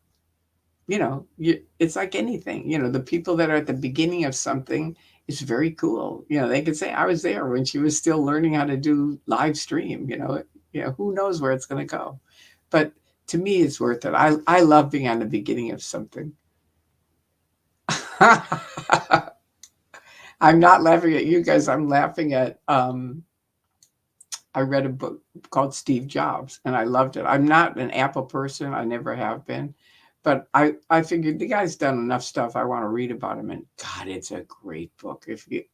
it's like anything, the people that are at the beginning of something is very cool. They could say, I was there when she was still learning how to do live stream, who knows where it's going to go. But to me, it's worth it. I love being on the beginning of something. I'm not laughing at you guys. I'm laughing at, I read a book called Steve Jobs and I loved it. I'm not an Apple person. I never have been, but I figured the guy's done enough stuff. I want to read about him, and God, it's a great book. If you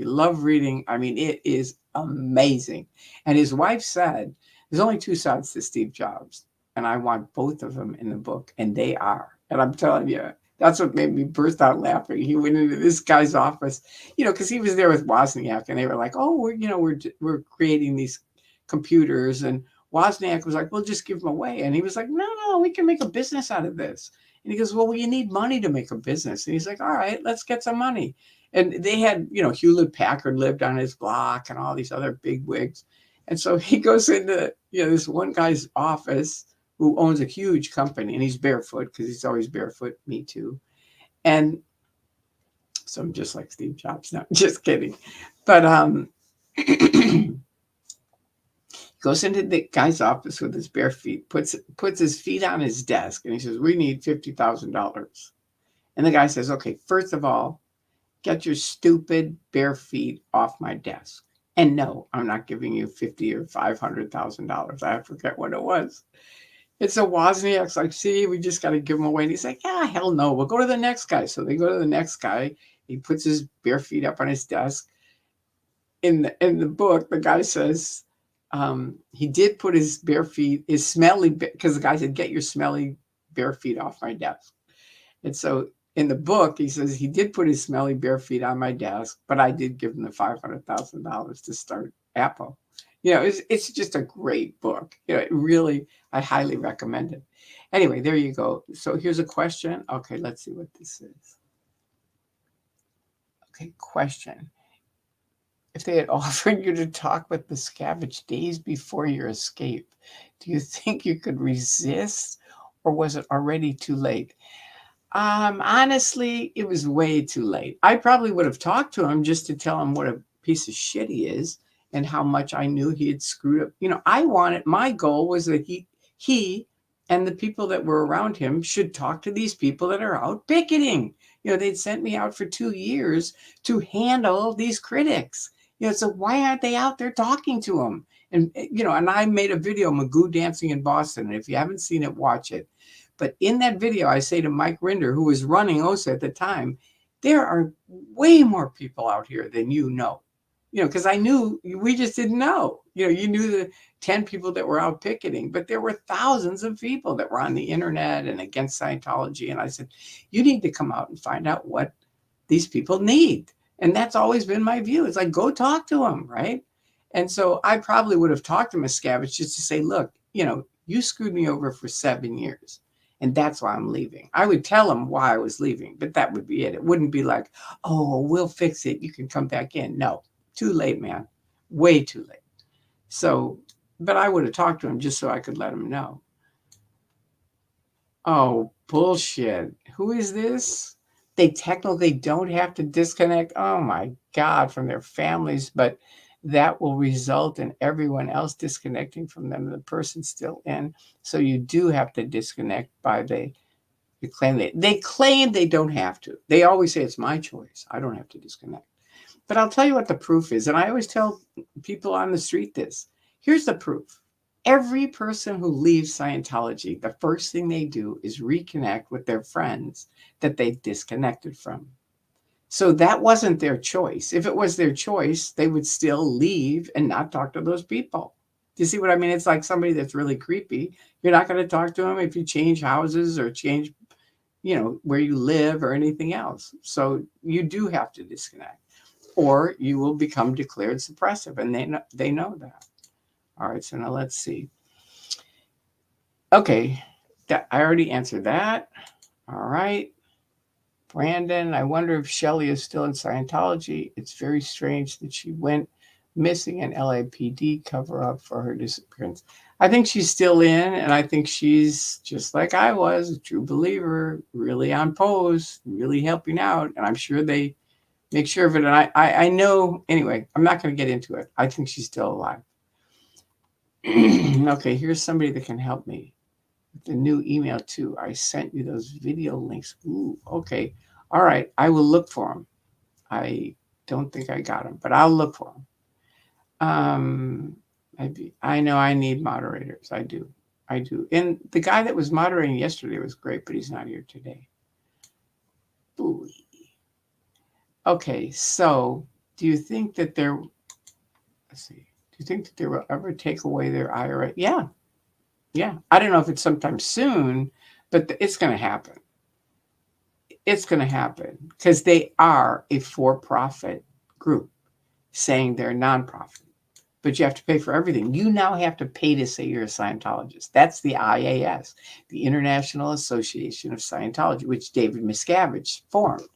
love reading, I mean, it is amazing. And his wife said, there's only 2 sides to Steve Jobs and I want both of them in the book, and they are. And I'm telling you, that's what made me burst out laughing. He went into this guy's office, because he was there with Wozniak, and they were like, "Oh, we're creating these computers," and Wozniak was like, "Well, just give them away," and he was like, "No, we can make a business out of this." And he goes, "Well, you need money to make a business," and he's like, "All right, let's get some money." And they had, Hewlett Packard lived on his block, and all these other big wigs, and so he goes into this one guy's office who owns a huge company, and he's barefoot because he's always barefoot. Me too. And so I'm just like Steve Jobs now. Just kidding. But goes into the guy's office with his bare feet, puts his feet on his desk, and he says, "We need $50,000." And the guy says, "Okay, first of all, get your stupid bare feet off my desk. And no, I'm not giving you $50,000 or $500,000. I forget what it was." And so Wozniak's like, "See, we just got to give him away." And he's like, "Yeah, hell no. We'll go to the next guy." So they go to the next guy. He puts his bare feet up on his desk. In the book, the guy says he did put his bare feet, his smelly, because the guy said, "Get your smelly bare feet off my desk." And so in the book, he says he did put his smelly bare feet on my desk, but I did give him the $500,000 to start Apple. It's just a great book. It really, I highly recommend it. Anyway, there you go. So here's a question. Okay, let's see what this is. Okay, question. If they had offered you to talk with Miscavige days before your escape, do you think you could resist, or was it already too late? Honestly, it was way too late. I probably would have talked to him just to tell him what a piece of shit he is and how much I knew he had screwed up. My goal was that he and the people that were around him should talk to these people that are out picketing. They'd sent me out for 2 years to handle these critics. So why aren't they out there talking to them? And I made a video, Magoo Dancing in Boston. And if you haven't seen it, watch it. But in that video, I say to Mike Rinder, who was running OSA at the time, there are way more people out here than because I knew, we just didn't know. You knew the 10 people that were out picketing, but there were thousands of people that were on the internet and against Scientology. And I said, you need to come out and find out what these people need. And that's always been my view. It's like, go talk to them, right? And so I probably would have talked to Miscavige just to say, look, you screwed me over for 7 years. And that's why I'm leaving. I would tell him why I was leaving, but that would be it. It wouldn't be like, "Oh, we'll fix it. You can come back in." No, too late, man. Way too late. So, but I would have talked to him just so I could let him know. Oh, bullshit. Who is this? They technically don't have to disconnect, oh my God, from their families, but that will result in everyone else disconnecting from them, the person's still in. So you do have to disconnect by they claim they don't have to. They always say it's my choice. I don't have to disconnect. But I'll tell you what the proof is. And I always tell people on the street this. Here's the proof. Every person who leaves Scientology, the first thing they do is reconnect with their friends that they've disconnected from. So that wasn't their choice. If it was their choice, they would still leave and not talk to those people. Do you see what I mean? It's like somebody that's really creepy. You're not going to talk to them if you change houses or change, where you live or anything else. So you do have to disconnect, or you will become declared suppressive, and they know that. All right, so now let's see. Okay, I already answered that. All right. Brandon, I wonder if Shelly is still in Scientology. It's very strange that she went missing an LAPD cover-up for her disappearance. I think she's still in, and I think she's just like I was, a true believer, really on pose, really helping out, and I'm sure they make sure of it. And I know, anyway, I'm not going to get into it. I think she's still alive. Okay, here's somebody that can help me with the new email too. I sent you those video links. Ooh, okay. All right, I will look for them. I don't think I got them, but I'll look for them. I know I need moderators. I do. And the guy that was moderating yesterday was great, but he's not here today. Ooh. Okay, so do you think that let's see. Do you think that they will ever take away their IRA? Yeah. I don't know if it's sometime soon, but it's going to happen. It's going to happen because they are a for-profit group saying they're a nonprofit, but you have to pay for everything. You now have to pay to say you're a Scientologist. That's the IAS, the International Association of Scientology, which David Miscavige formed.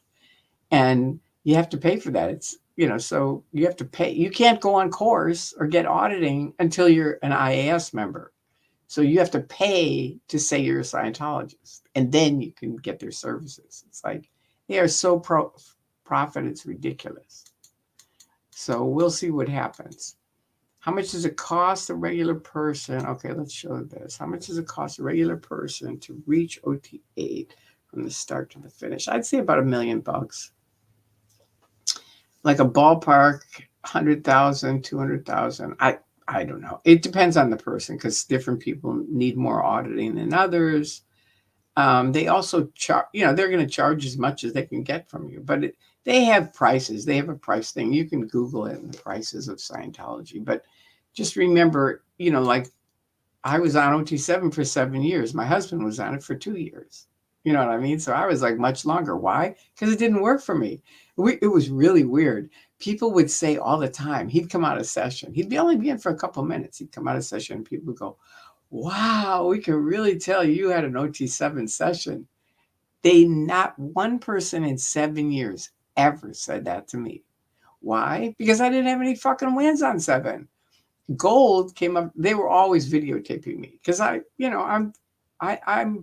And you have to pay for that. It's, so you have to pay. You can't go on course or get auditing until you're an IAS member. So you have to pay to say you're a Scientologist, and then you can get their services. It's like they are so profit, it's ridiculous. So we'll see what happens. How much does it cost a regular person? Okay, let's show this. How much does it cost a regular person to reach OT8 from the start to the finish? I'd say about $1 million. Like a ballpark, 100,000, 200,000. I don't know. It depends on the person because different people need more auditing than others. They also charge, they're going to charge as much as they can get from you, but they have prices. They have a price thing. You can Google it and the prices of Scientology, but just remember, like I was on OT7 for 7 years. My husband was on it for 2 years. You know what I mean? So I was like much longer. Why? Because it didn't work for me. It was really weird. People would say all the time, he'd come out of session. He'd only be in for a couple of minutes. He'd come out of session and people would go, wow, we can really tell you had an OT7 session. Not one person in 7 years ever said that to me. Why? Because I didn't have any fucking wins on 7. Gold came up. They were always videotaping me because I'm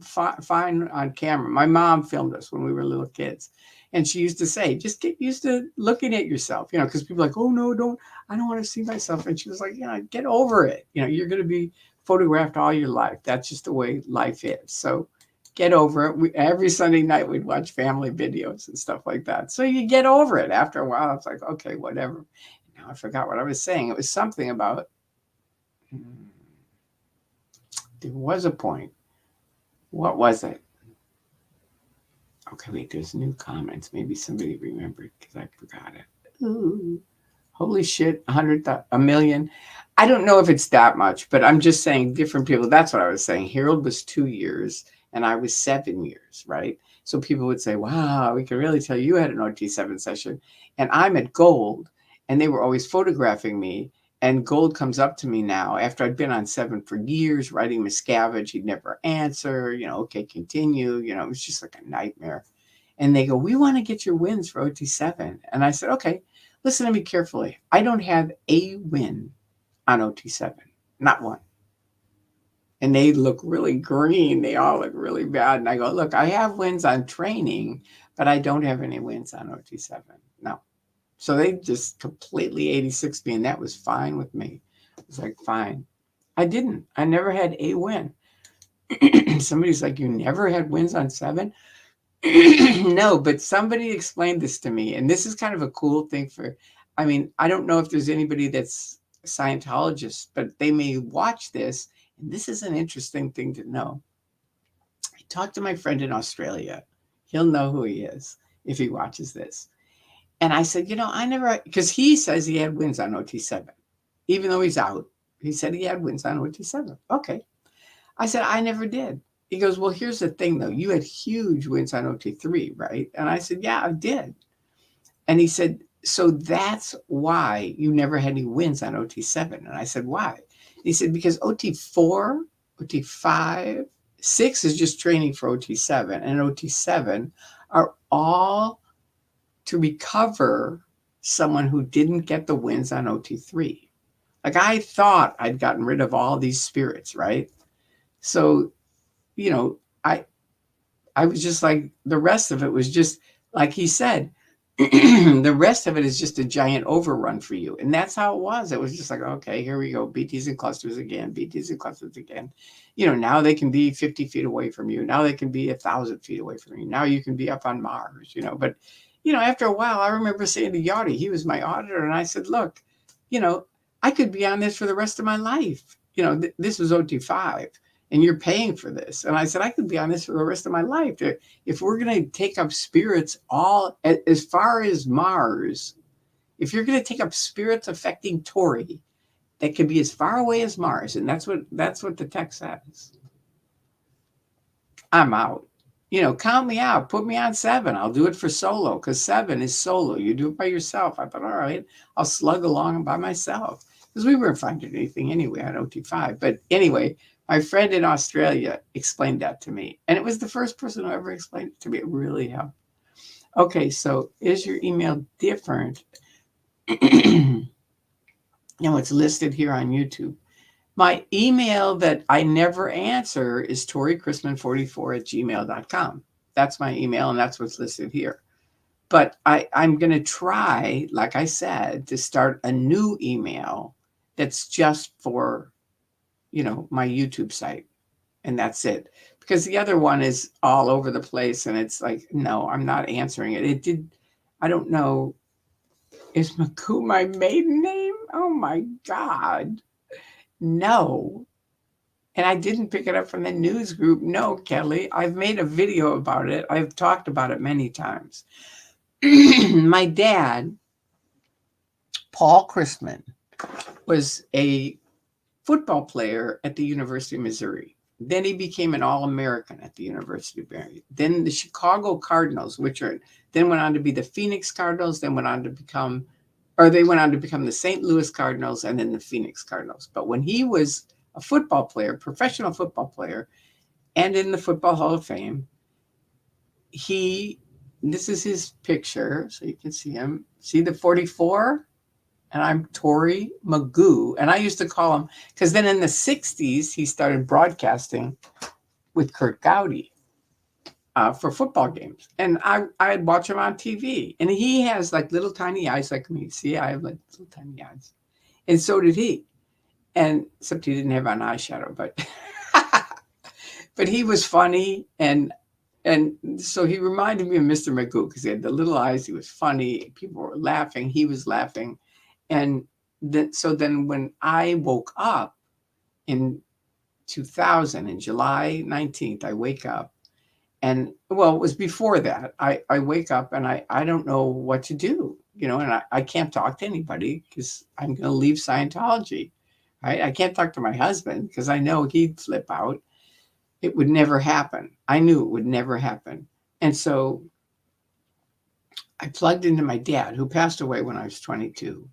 fine on camera. My mom filmed us when we were little kids, and she used to say, "Just get used to looking at yourself," because people are like, "Oh no, I don't want to see myself." And she was like, "Get over it. You're going to be photographed all your life. That's just the way life is. So get over it." Every Sunday night we'd watch family videos and stuff like that. So you get over it. After a while, it's like, okay, whatever. Now I forgot what I was saying. It was something about. There was a point. What was it? Okay, wait, there's new comments. Maybe somebody remembered because I forgot it. Ooh, holy shit, 1 million. I don't know if it's that much, but I'm just saying different people. That's what I was saying. Harold was 2 years and I was 7 years, right? So people would say, wow, we can really tell you had an OT7 session. And I'm at Gold and they were always photographing me. And Gold comes up to me now after I'd been on 7 for years, writing Miscavige. He'd never answer, okay, continue. It was just like a nightmare. And they go, we want to get your wins for OT7. And I said, okay, listen to me carefully. I don't have a win on OT7, not one. And they look really green. They all look really bad. And I go, look, I have wins on training, but I don't have any wins on OT7. No. So they just completely 86 me, and that was fine with me. It was like, fine. I never had a win. Somebody's like, you never had wins on 7? No, but somebody explained this to me, and this is kind of a cool thing I don't know if there's anybody that's a Scientologist, but they may watch this, and this is an interesting thing to know. I talked to my friend in Australia. He'll know who he is if he watches this. And I said, I never, because he says he had wins on OT7, even though he's out. He said he had wins on OT7. Okay. I said, I never did. He goes, well, here's the thing, though. You had huge wins on OT3, right? And I said, yeah, I did. And he said, so that's why you never had any wins on OT7. And I said, why? He said, because OT4, OT5, 6 is just training for OT7, and OT7 are all to recover someone who didn't get the wins on OT3. Like I thought I'd gotten rid of all these spirits, right? So, I was just like, the rest of it was just, like he said, the rest of it is just a giant overrun for you. And that's how it was. It was just like, okay, here we go. BTs and clusters again, BTs and clusters again. Now they can be 50 feet away from you. Now they can be 1,000 feet away from you. Now you can be up on Mars, but after a while, I remember saying to Yachty, he was my auditor. And I said, look, I could be on this for the rest of my life. This was OT5 and you're paying for this. And I said, I could be on this for the rest of my life. If we're going to take up spirits all as far as Mars, if you're going to take up spirits affecting Tori, that could be as far away as Mars. And that's what the text says. I'm out. Count me out. Put me on 7. I'll do it for solo because 7 is solo. You do it by yourself. I thought, all right, I'll slug along by myself because we weren't finding anything anyway on OT5. But anyway, my friend in Australia explained that to me. And it was the first person who ever explained it to me. It really helped. Okay, so is your email different than what's listed here on YouTube? My email that I never answer is torichrisman44@gmail.com. That's my email, and that's what's listed here. But I'm going to try, like I said, to start a new email that's just for, my YouTube site. And that's it. Because the other one is all over the place, and it's like, no, I'm not answering it. I don't know. Is Magoo my maiden name? Oh my God. No. And I didn't pick it up from the news group. No, Kelly. I've made a video about it. I've talked about it many times. My dad, Paul Chrisman, was a football player at the University of Missouri. Then he became an All-American at the University of Missouri. Then the Chicago Cardinals, then went on to be the Phoenix Cardinals, they went on to become the St. Louis Cardinals, and then the Phoenix Cardinals. But when he was a football player, professional football player, and in the Football Hall of Fame, this is his picture, so you can see him. See the 44? And I'm Tori Magoo. And I used to call him, because then in the 60s, he started broadcasting with Kurt Gowdy for football games. And I'd watch him on TV. And he has like little tiny eyes like me. See, I have like little tiny eyes. And so did he. And except he didn't have an eyeshadow, but but he was funny. And so he reminded me of Mr. Magoo because he had the little eyes. He was funny. People were laughing. He was laughing. And then when I woke up in 2000, in July 19th, I wake up. And well, it was before that. I wake up and I don't know what to do, and I can't talk to anybody because I'm going to leave Scientology. Right? I can't talk to my husband because I know he'd flip out. It would never happen. I knew it would never happen. And so I plugged into my dad, who passed away when I was 22.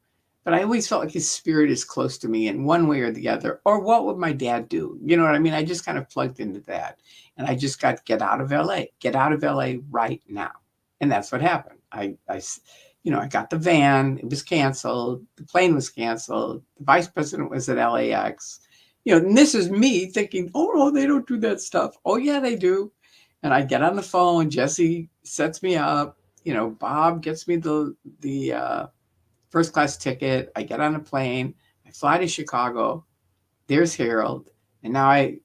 But I always felt like his spirit is close to me in one way or the other. Or what would my dad do? You know what I mean? I just kind of plugged into that. And I just got, get out of LA. Get out of LA right now. And that's what happened. I got the van. It was canceled. The plane was canceled. The vice president was at LAX. And this is me thinking, oh, no, they don't do that stuff. Oh, yeah, they do. And I get on the phone. Jesse sets me up. Bob gets me the first class ticket. I get on a plane. I fly to Chicago. There's Harold. And now I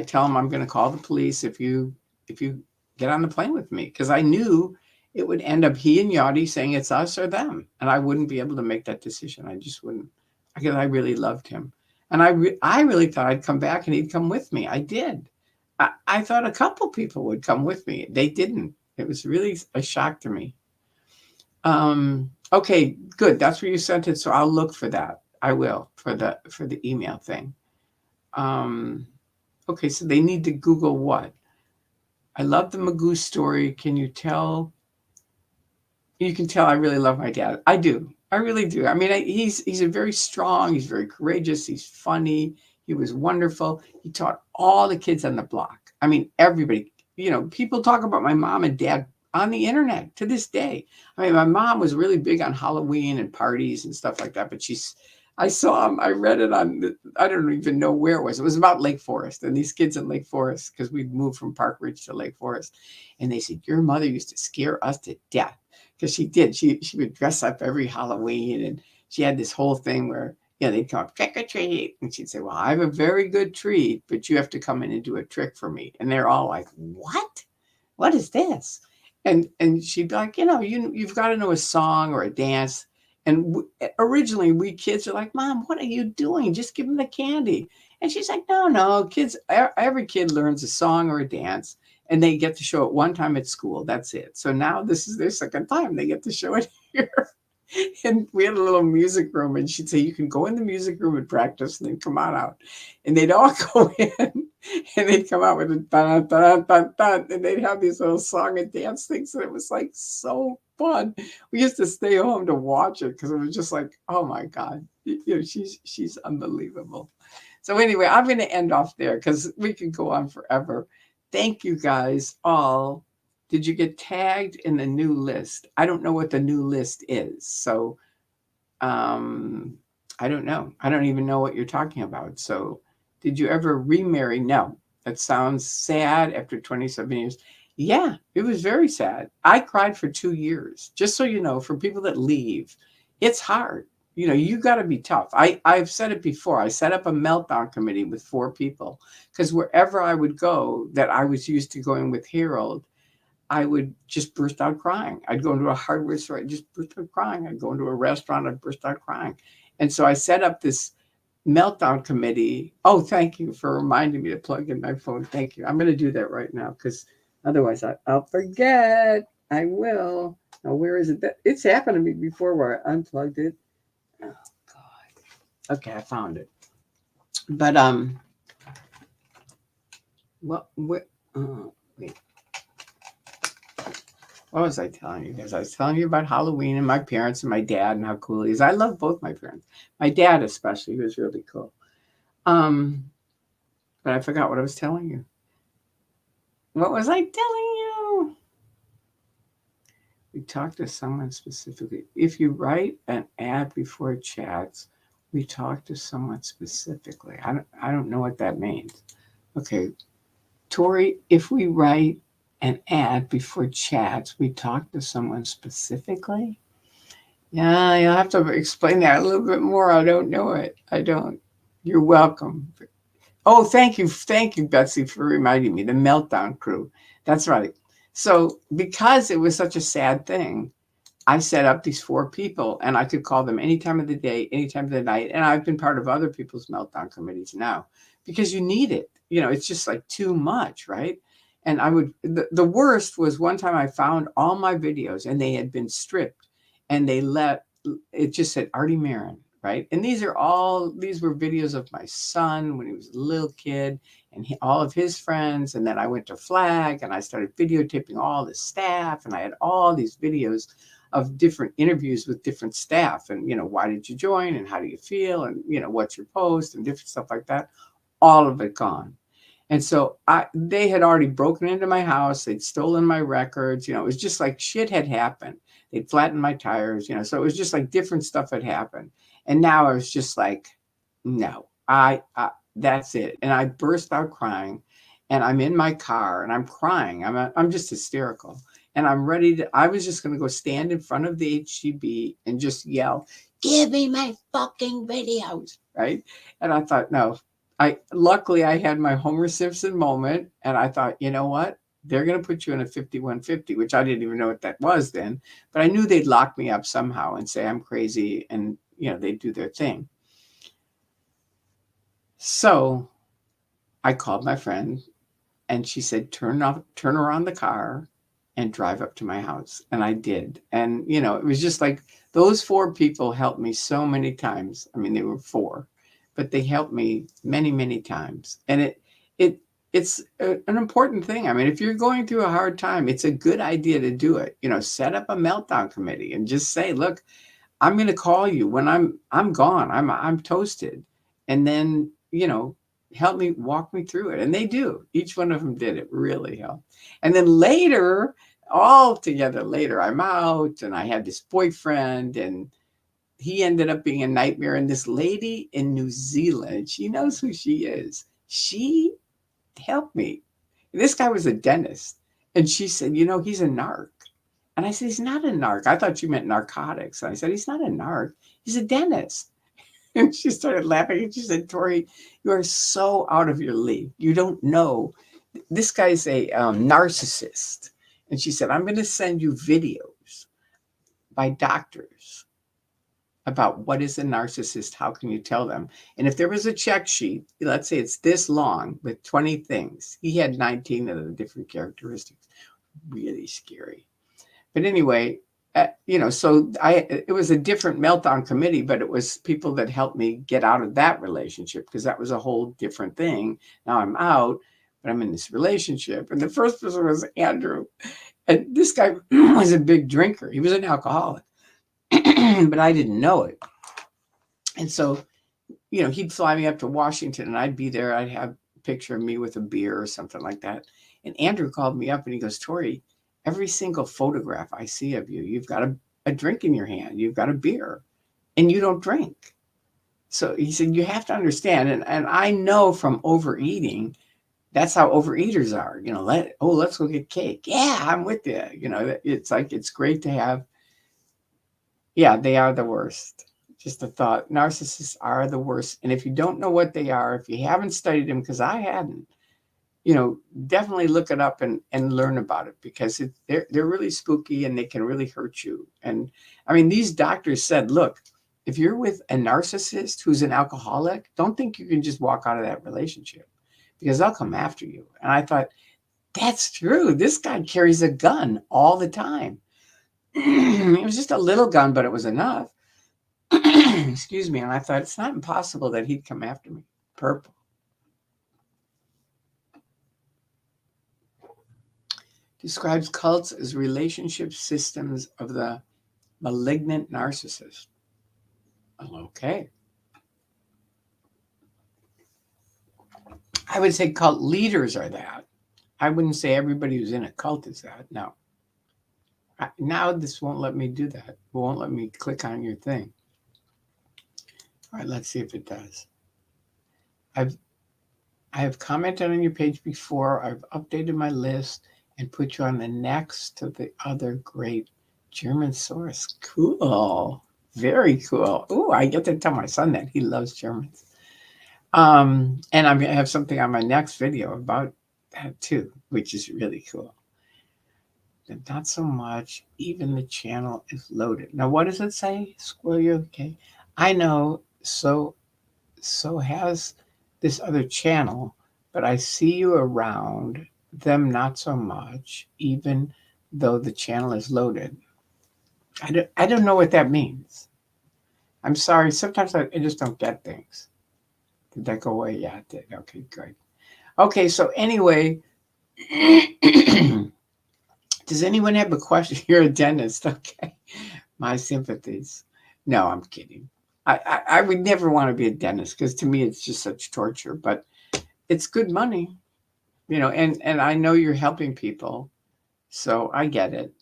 tell him I'm going to call the police if you get on the plane with me. Because I knew it would end up he and Yachty saying it's us or them. And I wouldn't be able to make that decision. I just wouldn't. Because I really loved him. And I really thought I'd come back and he'd come with me. I did. I thought a couple people would come with me. They didn't. It was really a shock to me. Okay, good. That's where you sent it. So I'll look for that. I will for the email thing. Okay, so they need to Google what? I love the Magoo story. Can you tell? You can tell I really love my dad. I do. I really do. I mean, he's a very strong. He's very courageous. He's funny. He was wonderful. He taught all the kids on the block. I mean, everybody. People talk about my mom and dad on the internet to this day. I mean, my mom was really big on Halloween and parties and stuff like that, but I saw him, I read it I don't even know where it was. It was about Lake Forest and these kids in Lake Forest, because we'd moved from Park Ridge to Lake Forest. And they said, your mother used to scare us to death, because she did. She would dress up every Halloween, and she had this whole thing where, they'd come up, trick or treat. And she'd say, well, I have a very good treat, but you have to come in and do a trick for me. And they're all like, what? What is this? And she'd be like, you've got to know a song or a dance. And originally we kids are like, Mom, what are you doing? Just give them the candy. And she's like, no, kids, every kid learns a song or a dance, and they get to show it one time at school. That's it. So now this is their second time they get to show it here. And we had a little music room, and she'd say, you can go in the music room and practice and then come on out. And they'd all go in and they'd come out with a dun, dun, dun, dun, and they'd have these little song and dance things. And it was like so fun. We used to stay home to watch it because it was just like, oh my God, she's unbelievable. So anyway, I'm going to end off there because we could go on forever. Thank you guys all. Did you get tagged in the new list? I don't know what the new list is. So I I don't know. I don't even know what you're talking about. So did you ever remarry? No. That sounds sad after 27 years. Yeah, it was very sad. I cried for 2 years. Just so you know, for people that leave, it's hard. You know, you got to be tough. I've said it before. I set up a meltdown committee with 4 people because wherever I would go that I was used to going with Harold, I would just burst out crying. I'd go into a hardware store, I'd just burst out crying. I'd go into a restaurant, I'd burst out crying. And so I set up this meltdown committee. Oh, thank you for reminding me to plug in my phone. Thank you. I'm going to do that right now because otherwise I'll forget. I will. Now, where is it? It's happened to me before where I unplugged it. Oh, God. Okay, I found it. But, wait. What was I telling you guys? I was telling you about Halloween and my parents and my dad and how cool he is. I love both my parents. My dad especially, he was really cool. But I forgot what I was telling you. What was I telling you? We talk to someone specifically. If you write an ad before chats, we talk to someone specifically. I don't know what that means. Okay. Tori, if we write an ad before chats, we talk to someone specifically? Yeah, you'll have to explain that a little bit more. I don't know it. I don't. You're welcome. Oh, thank you, Betsy, for reminding me. The Meltdown crew. That's right. So because it was such a sad thing, I set up these 4 people, and I could call them any time of the day, any time of the night. And I've been part of other people's meltdown committees now because you need it. You know, it's just like too much, right? And the worst was one time I found all my videos and they had been stripped and it just said Artie Marin, right? And these were videos of my son when he was a little kid and all of his friends. And then I went to Flag and I started videotaping all the staff, and I had all these videos of different interviews with different staff and, why did you join and how do you feel and, what's your post and different stuff like that. All of it gone. And so they had already broken into my house. They'd stolen my records. It was just like shit had happened. They'd flattened my tires, so it was just like different stuff had happened. And now I was just like, no, that's it. And I burst out crying, and I'm in my car and I'm crying. I'm just hysterical. And I was just going to go stand in front of the HGB and just yell, give me my fucking videos, right? And I thought, no, luckily I had my Homer Simpson moment, and I thought, you know what? They're going to put you in a 5150, which I didn't even know what that was then, but I knew they'd lock me up somehow and say I'm crazy, and, they'd do their thing. So I called my friend, and she said, turn around the car and drive up to my house. And I did. And, it was just like those 4 people helped me so many times. I mean, they were 4, but they helped me many, many times. And it's an important thing. I mean, if you're going through a hard time, it's a good idea to do it. Set up a meltdown committee and just say, look, I'm going to call you when I'm gone. I'm toasted. And then, help me, walk me through it. And they do. Each one of them did. It really helped. And then later, all together later, I'm out and I had this boyfriend, and he ended up being a nightmare. And this lady in New Zealand, she knows who she is. She helped me. This guy was a dentist. And she said, he's a narc. And I said, he's not a narc. I thought you meant narcotics. And I said, he's not a narc. He's a dentist. And she started laughing. And she said, Tori, you are so out of your league. You don't know. This guy's a narcissist. And she said, I'm going to send you videos by doctors about what is a narcissist. How can you tell them? And if there was a check sheet, let's say it's this long with 20 things, he had 19 of the different characteristics. Really scary. But anyway, so it was a different meltdown committee, but it was people that helped me get out of that relationship, because that was a whole different thing. Now I'm out, but I'm in this relationship. And the first person was Andrew. And this guy was a big drinker. He was an alcoholic, but I didn't know it. And so, he'd fly me up to Washington and I'd be there. I'd have a picture of me with a beer or something like that. And Andrew called me up and he goes, Tori, every single photograph I see of you, you've got a drink in your hand, you've got a beer, and you don't drink. So he said, you have to understand, and I know from overeating, that's how overeaters are. Let's go get cake. Yeah, I'm with you. It's like, it's great to have. Yeah, they are the worst. Just a thought. Narcissists are the worst. And if you don't know what they are, if you haven't studied them, because I hadn't, definitely look it up and learn about it, because they're really spooky and they can really hurt you. And I mean, these doctors said, look, if you're with a narcissist who's an alcoholic, don't think you can just walk out of that relationship, because they'll come after you. And I thought, that's true. This guy carries a gun all the time. It was just a little gun, but it was enough. Excuse me. And I thought, it's not impossible that he'd come after me. Purple. Describes cults as relationship systems of the malignant narcissist. Okay. I would say cult leaders are that. I wouldn't say everybody who's in a cult is that. No. Now this won't let me do that. It won't let me click on your thing. All right, let's see if it does. I have commented on your page before. I've updated my list and put you on the next to the other great German source. Cool. Very cool. Oh, I get to tell my son that. He loves Germans. And I'm going to have something on my next video about that too, which is really cool. And not so much. Even the channel is loaded. Now, what does it say? Squirrel, you okay? I know. So has this other channel, but I see you around them not so much, even though the channel is loaded. I don't know what that means. I'm sorry. Sometimes I just don't get things. Did that go away? Yeah, it did. Okay, good. Okay, so anyway, does anyone have a question? You're a dentist. Okay. My sympathies. No, I'm kidding. I would never want to be a dentist, because to me it's just such torture, but it's good money, and I know you're helping people, so I get it.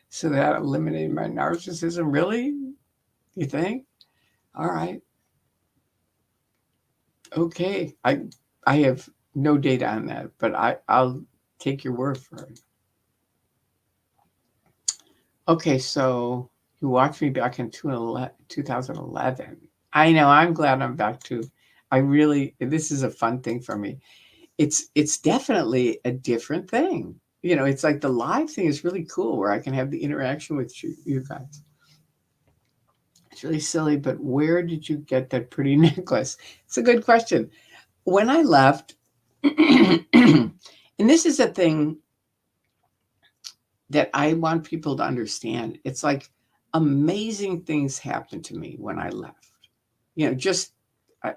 So that eliminated my narcissism. Really? You think? All right. Okay. I have no data on that, but I'll take your word for it. Okay, so you watched me back in 2011. I know, I'm glad I'm back too. This is a fun thing for me. It's definitely a different thing. It's like the live thing is really cool, where I can have the interaction with you guys. It's really silly, but where did you get that pretty necklace? It's a good question. When I left, and this is a thing that I want people to understand. It's like amazing things happened to me when I left. And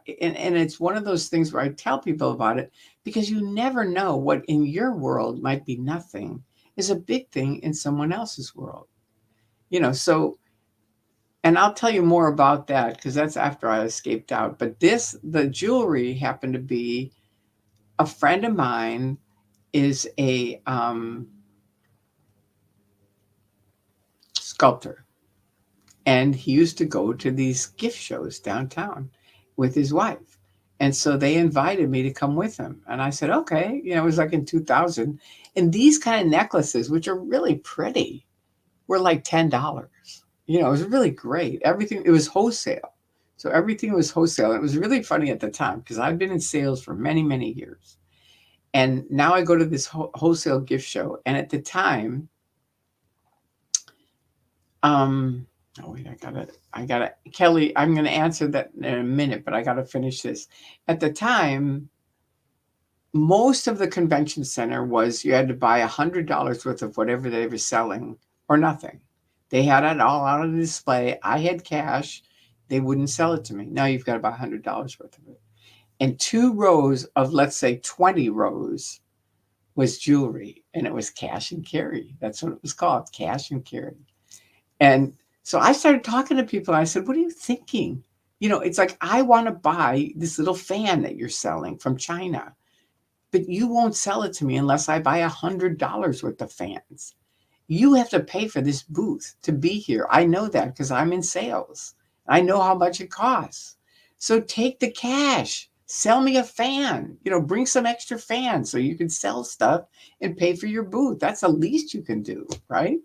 it's one of those things where I tell people about it, because you never know what in your world might be nothing is a big thing in someone else's world. So, and I'll tell you more about that, because that's after I escaped out. But the jewelry happened to be a friend of mine is a sculptor. And he used to go to these gift shows downtown with his wife. And so they invited me to come with him. And I said, okay. It was like in 2000. And these kind of necklaces, which are really pretty, were like $10. It was really great. Everything, it was wholesale. So everything was wholesale. It was really funny at the time, because I've been in sales for many, many years. And now I go to this wholesale gift show. And at the time, oh wait, I gotta, Kelly, I'm gonna answer that in a minute, but I gotta finish this. At the time, most of the convention center was, you had to buy $100 worth of whatever they were selling, or nothing. They had it all out on display. I had cash. They wouldn't sell it to me. Now you've got to buy $100 worth of it. And 2 rows of, let's say 20 rows, was jewelry, and it was cash and carry. That's what it was called, cash and carry. And so I started talking to people. And I said, what are you thinking? It's like, I want to buy this little fan that you're selling from China, but you won't sell it to me unless I buy $100 worth of fans. You have to pay for this booth to be here. I know that because I'm in sales. I know how much it costs. So take the cash, sell me a fan, bring some extra fans so you can sell stuff and pay for your booth. That's the least you can do, right?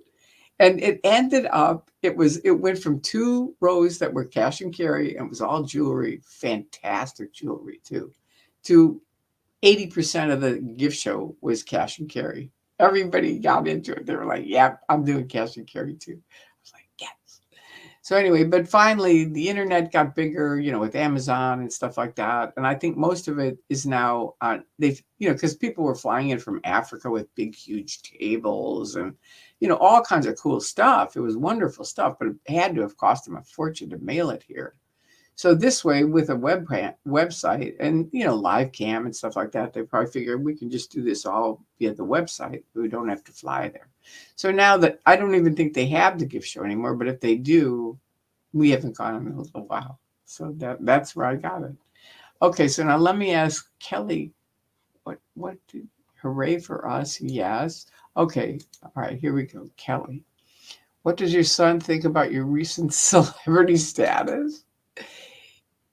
And it ended up, it went from 2 rows that were cash and carry and it was all jewelry, fantastic jewelry too, to 80% of the gift show was cash and carry. Everybody got into it. They were like, yeah, I'm doing cash and carry too. I was like, yes. So anyway, but finally the internet got bigger, with Amazon and stuff like that. And I think most of it is now on, because people were flying in from Africa with big, huge tables and, all kinds of cool stuff. It was wonderful stuff, but it had to have cost them a fortune to mail it here. So this way, with a website and, live cam and stuff like that, they probably figured we can just do this all via the website. We don't have to fly there. So now that I don't even think they have the gift show anymore, but if they do, we haven't gone in a little while. So that's where I got it. Okay, so now let me ask Kelly, what did, hooray for us? Yes. Okay, all right, here we go. Kelly, what does your son think about your recent celebrity status?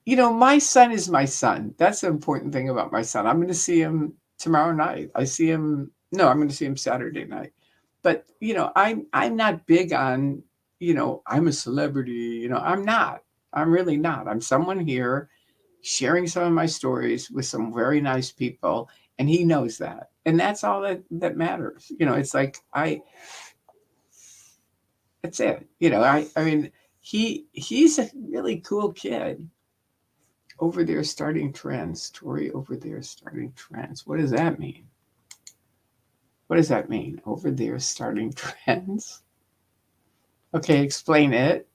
My son is my son. That's the important thing about my son. I'm going to see him tomorrow night. I'm going to see him Saturday night. But, I'm not big on, I'm a celebrity. I'm not. I'm really not. I'm someone here sharing some of my stories with some very nice people. And he knows that. And that's all that matters. It's like, that's it. I mean, he's a really cool kid. Over there starting trends. Tori, over there starting trends. What does that mean? What does that mean? Over there starting trends? Okay, explain it.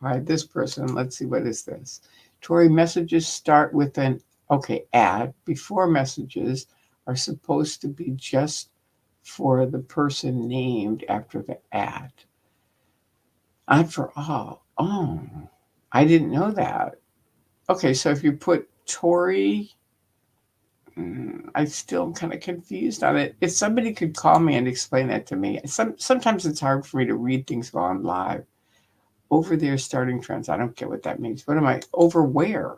All right, this person, let's see, what is this? Tori, messages start with an, ad. Before messages are supposed to be just for the person named after the ad. Not for all. Oh, I didn't know that. Okay, so if you put Tori, I'm still kind of confused on it. If somebody could call me and explain that to me. Sometimes it's hard for me to read things while I'm live. Over there starting trends. I don't get what that means. What am I over where?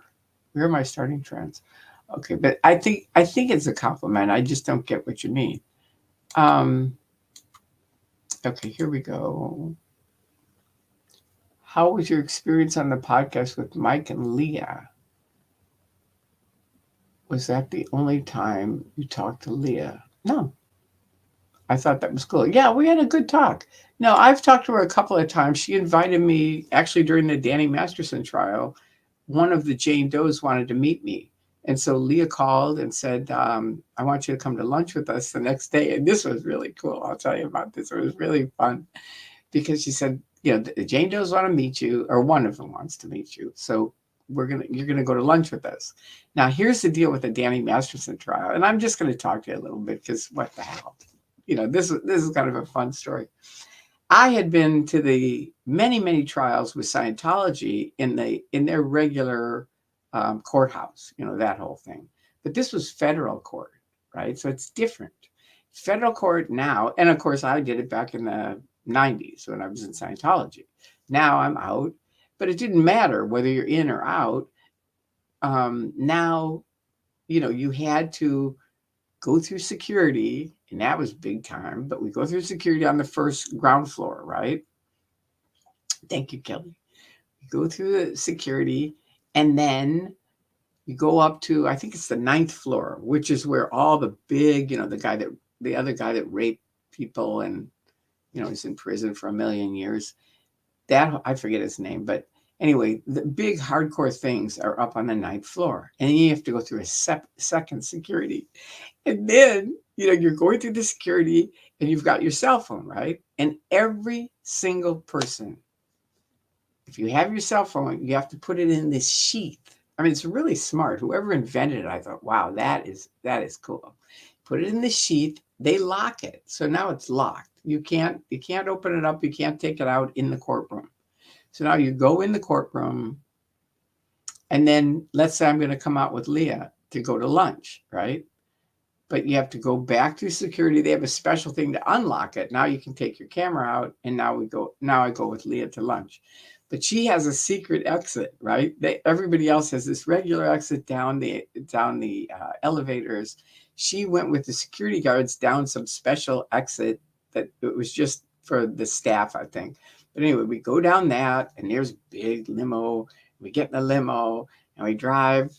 Where am I starting trends? Okay, but I think it's a compliment. I just don't get what you mean. Okay, here we go. How was your experience on the podcast with Mike and Leah? Was that the only time you talked to Leah? No. I thought that was cool. Yeah, we had a good talk. No, I've talked to her a couple of times. She invited me, actually, during the Danny Masterson trial. One of the Jane Does wanted to meet me. And so Leah called and said, I want you to come to lunch with us the next day. And this was really cool. I'll tell you about this. It was really fun because she said, the Jane Does want to meet you, or one of them wants to meet you. So you're going to go to lunch with us. Now, here's the deal with the Danny Masterson trial. And I'm just going to talk to you a little bit because what the hell? This is kind of a fun story. I had been to the many, many trials with Scientology in their regular courthouse, that whole thing. But this was federal court, right? So it's different. Federal court now, and of course I did it back in the 90s when I was in Scientology. Now I'm out, but it didn't matter whether you're in or out. Now, you had to go through security, and that was big time, but we go through security on the first ground floor, right? Thank you, Kelly. You go through the security, and then you go up to, I think it's the 9th floor, which is where all the big, the other guy that raped people and, is in prison for 1 million years. That, I forget his name, but anyway, the big hardcore things are up on the 9th floor. And then you have to go through a second security. And then, you're going through the security and you've got your cell phone, right? And every single person, if you have your cell phone, you have to put it in this sheath. I mean, it's really smart. Whoever invented it, I thought, wow, that is cool. Put it in the sheath. They lock it. So now it's locked. You can't open it up. You can't take it out in the courtroom. So now you go in the courtroom, and then let's say I'm going to come out with Leah to go to lunch, right? but you have to go back to security. They have a special thing to unlock it. Now you can take your camera out, and now I go with Leah to lunch. But she has a secret exit, right? Everybody else has this regular exit down the elevators. She went with the security guards down some special exit that it was just for the staff, I think. But anyway, we go down that, and there's a big limo. We get in the limo, and we drive.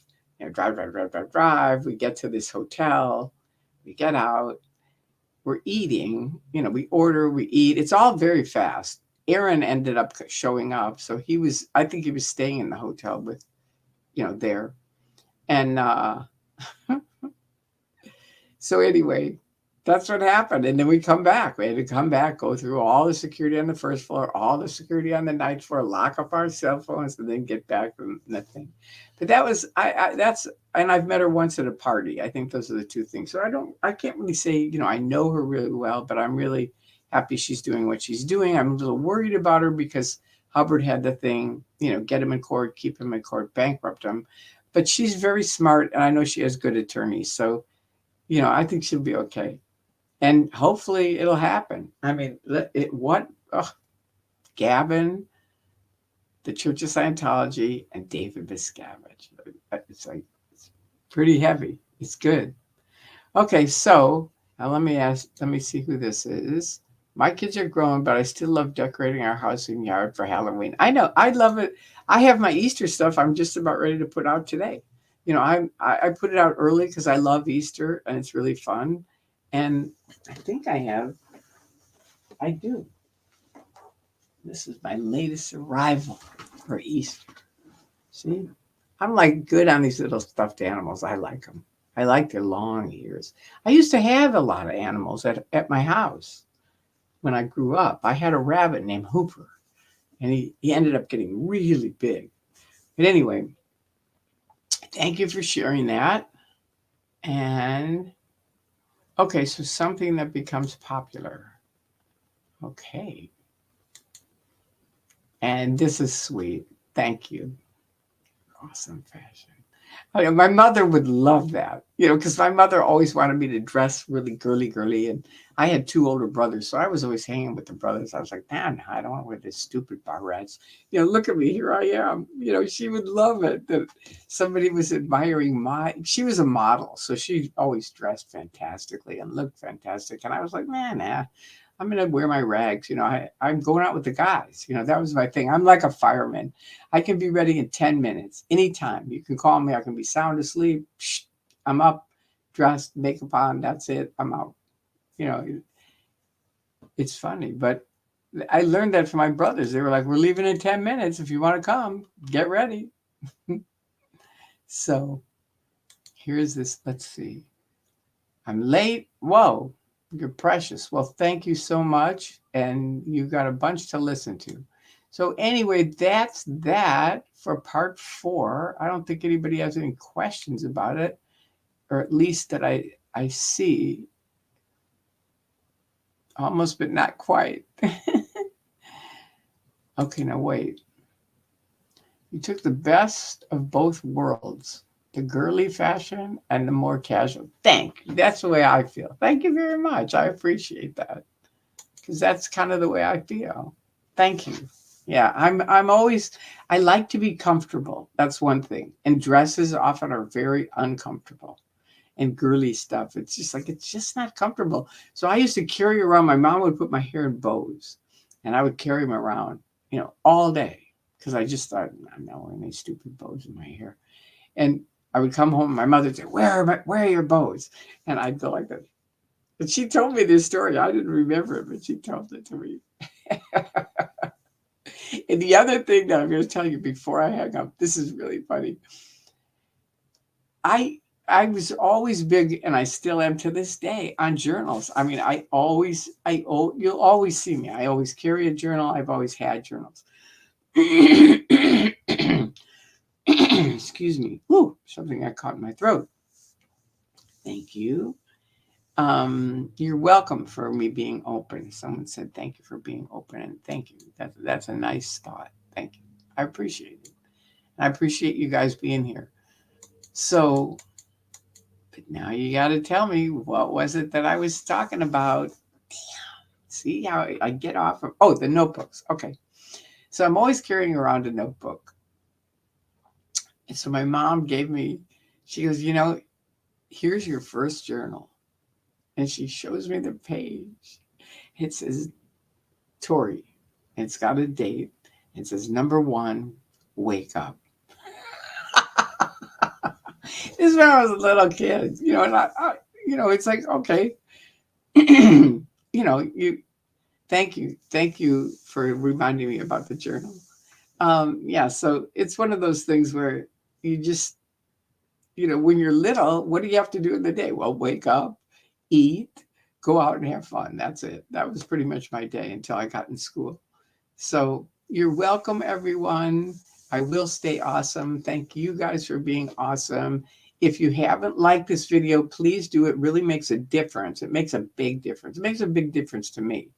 Drive. We get to this hotel. We get out. We're eating. We order. We eat. It's all very fast. Aaron ended up showing up, so I think he was staying in the hotel with, there. And so anyway, that's what happened. And then we come back. We had to come back, go through all the security on the first floor, all the security on the ninth floor, lock up our cell phones, and then get back from the thing. But that was, and I've met her once at a party. I think those are the two things. So I can't really say, I know her really well, but I'm really happy she's doing what she's doing. I'm a little worried about her because Hubbard had the thing, get him in court, keep him in court, bankrupt him. But she's very smart, and I know she has good attorneys. So, I think she'll be okay. And hopefully it'll happen. I mean, Gavin, the Church of Scientology, and David Miscavige. It's pretty heavy. It's good. Okay, so now let me see who this is. My kids are grown, but I still love decorating our house and yard for Halloween. I know, I love it. I have my Easter stuff I'm just about ready to put out today. I put it out early because I love Easter and it's really fun. And I think I do. This is my latest arrival for Easter. See, I'm like good on these little stuffed animals. I like them. I like their long ears. I used to have a lot of animals at my house when I grew up. I had a rabbit named Hooper, and he ended up getting really big. But anyway, thank you for sharing that. And okay, so something that becomes popular. Okay. And this is sweet. Thank you. Awesome fashion. My mother would love that, because my mother always wanted me to dress really girly. And I had two older brothers, so I was always hanging with the brothers. I was like, man, I don't want to wear this stupid barrettes. Look at me. Here I am. She would love it that somebody was admiring she was a model. So she always dressed fantastically and looked fantastic. And I was like, man, I'm going to wear my rags. I'm going out with the guys. That was my thing. I'm like a fireman. I can be ready in 10 minutes, anytime. You can call me. I can be sound asleep. I'm up, dressed, makeup on. That's it. I'm out. It's funny. But I learned that from my brothers. They were like, we're leaving in 10 minutes. If you want to come, get ready. So here's this. Let's see. I'm late. Whoa. You're precious. Well, thank you so much. And you got a bunch to listen to. So anyway, that's that for part 4. I don't think anybody has any questions about it, or at least that I see. Almost, but not quite. Okay, now wait. You took the best of both worlds. The girly fashion and the more casual. Thank you. That's the way I feel. Thank you very much. I appreciate that. Because that's kind of the way I feel. Thank you. Yeah, I'm always, I like to be comfortable. That's one thing. And dresses often are very uncomfortable. And girly stuff, it's just not comfortable. So I used to carry around, my mom would put my hair in bows. And I would carry them around, all day. Because I just thought, I'm not wearing these stupid bows in my hair. And I would come home, my mother would say, where are your bows? And I'd go like that. But she told me this story. I didn't remember it, but she told it to me. And the other thing that I'm going to tell you before I hang up, this is really funny. I was always big, and I still am to this day, on journals. I mean, you'll always see me. I always carry a journal. I've always had journals. Excuse me. Ooh, something got caught in my throat. Thank you. You're welcome for me being open. Someone said thank you for being open, and thank you. That's a nice thought. Thank you. I appreciate it. I appreciate you guys being here. So But now you got to tell me, what was it that I was talking about? Damn. See how I get off of, oh, the notebooks. Okay. So I'm always carrying around a notebook. And so my mom gave me, she goes, here's your first journal. And she shows me the page. It says, Tori. It's got a date. It says, number 1, wake up. This is when I was a little kid, and it's like, okay, thank you for reminding me about the journal. Yeah, so it's one of those things where you just, when you're little, what do you have to do in the day? Well, wake up, eat, go out and have fun. That's it. That was pretty much my day until I got in school. So you're welcome, everyone. I will stay awesome. Thank you guys for being awesome. If you haven't liked this video, please do. It really makes a difference. It makes a big difference. It makes a big difference to me.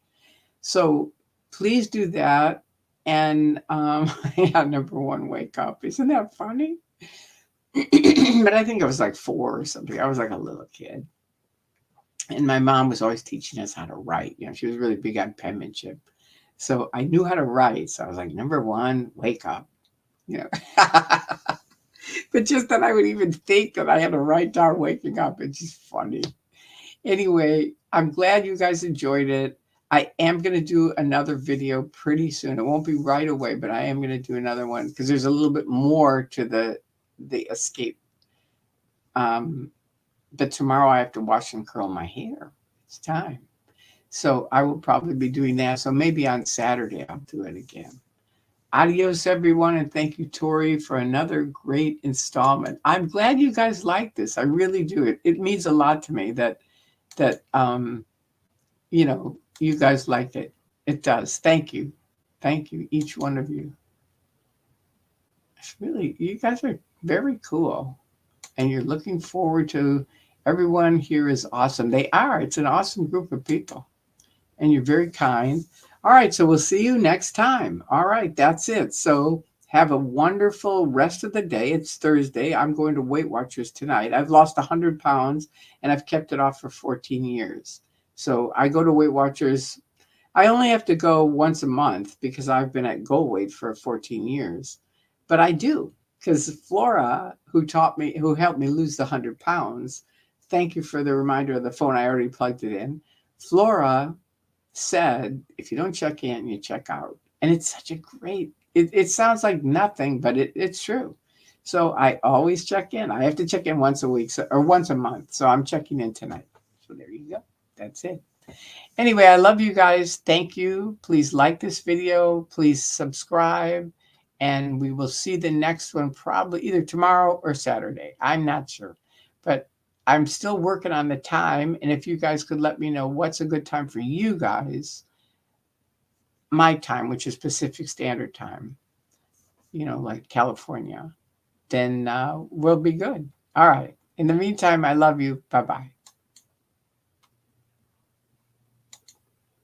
So please do that. And yeah, number 1, wake up. Isn't that funny? But I think I was like 4 or something. I was like a little kid. And my mom was always teaching us how to write. She was really big on penmanship. So I knew how to write. So I was like, number 1, wake up. But just that I would even think that I had to write down waking up. It's just funny. Anyway, I'm glad you guys enjoyed it. I am going to do another video pretty soon. It won't be right away, but I am going to do another one because there's a little bit more to the escape. But tomorrow I have to wash and curl my hair. It's time. So I will probably be doing that. So maybe on Saturday I'll do it again. Adios, everyone, and thank you, Tori, for another great installment. I'm glad you guys like this. I really do. It means a lot to me that you guys like it. It does. Thank you. Thank you, each one of you. It's really, you guys are very cool. And you're looking forward to, everyone here is awesome. They are. It's an awesome group of people. And you're very kind. All right, so we'll see you next time. All right, that's it. So have a wonderful rest of the day. It's Thursday. I'm going to Weight Watchers tonight. I've lost 100 pounds, and I've kept it off for 14 years. So I go to Weight Watchers. I only have to go once a month because I've been at goal weight for 14 years. But I do, because Flora, who helped me lose the 100 pounds, thank you for the reminder of the phone. I already plugged it in. Flora said, if you don't check in, you check out. And it's such a great, it sounds like nothing, but it's true. So I always check in. I have to check in once a week or once a month. So I'm checking in tonight. So there you go. That's it. Anyway, I love you guys. Thank you. Please like this video. Please subscribe. And we will see the next one probably either tomorrow or Saturday. I'm not sure. But I'm still working on the time. And if you guys could let me know what's a good time for you guys, my time, which is Pacific Standard Time, like California, then we'll be good. All right. In the meantime, I love you. Bye-bye.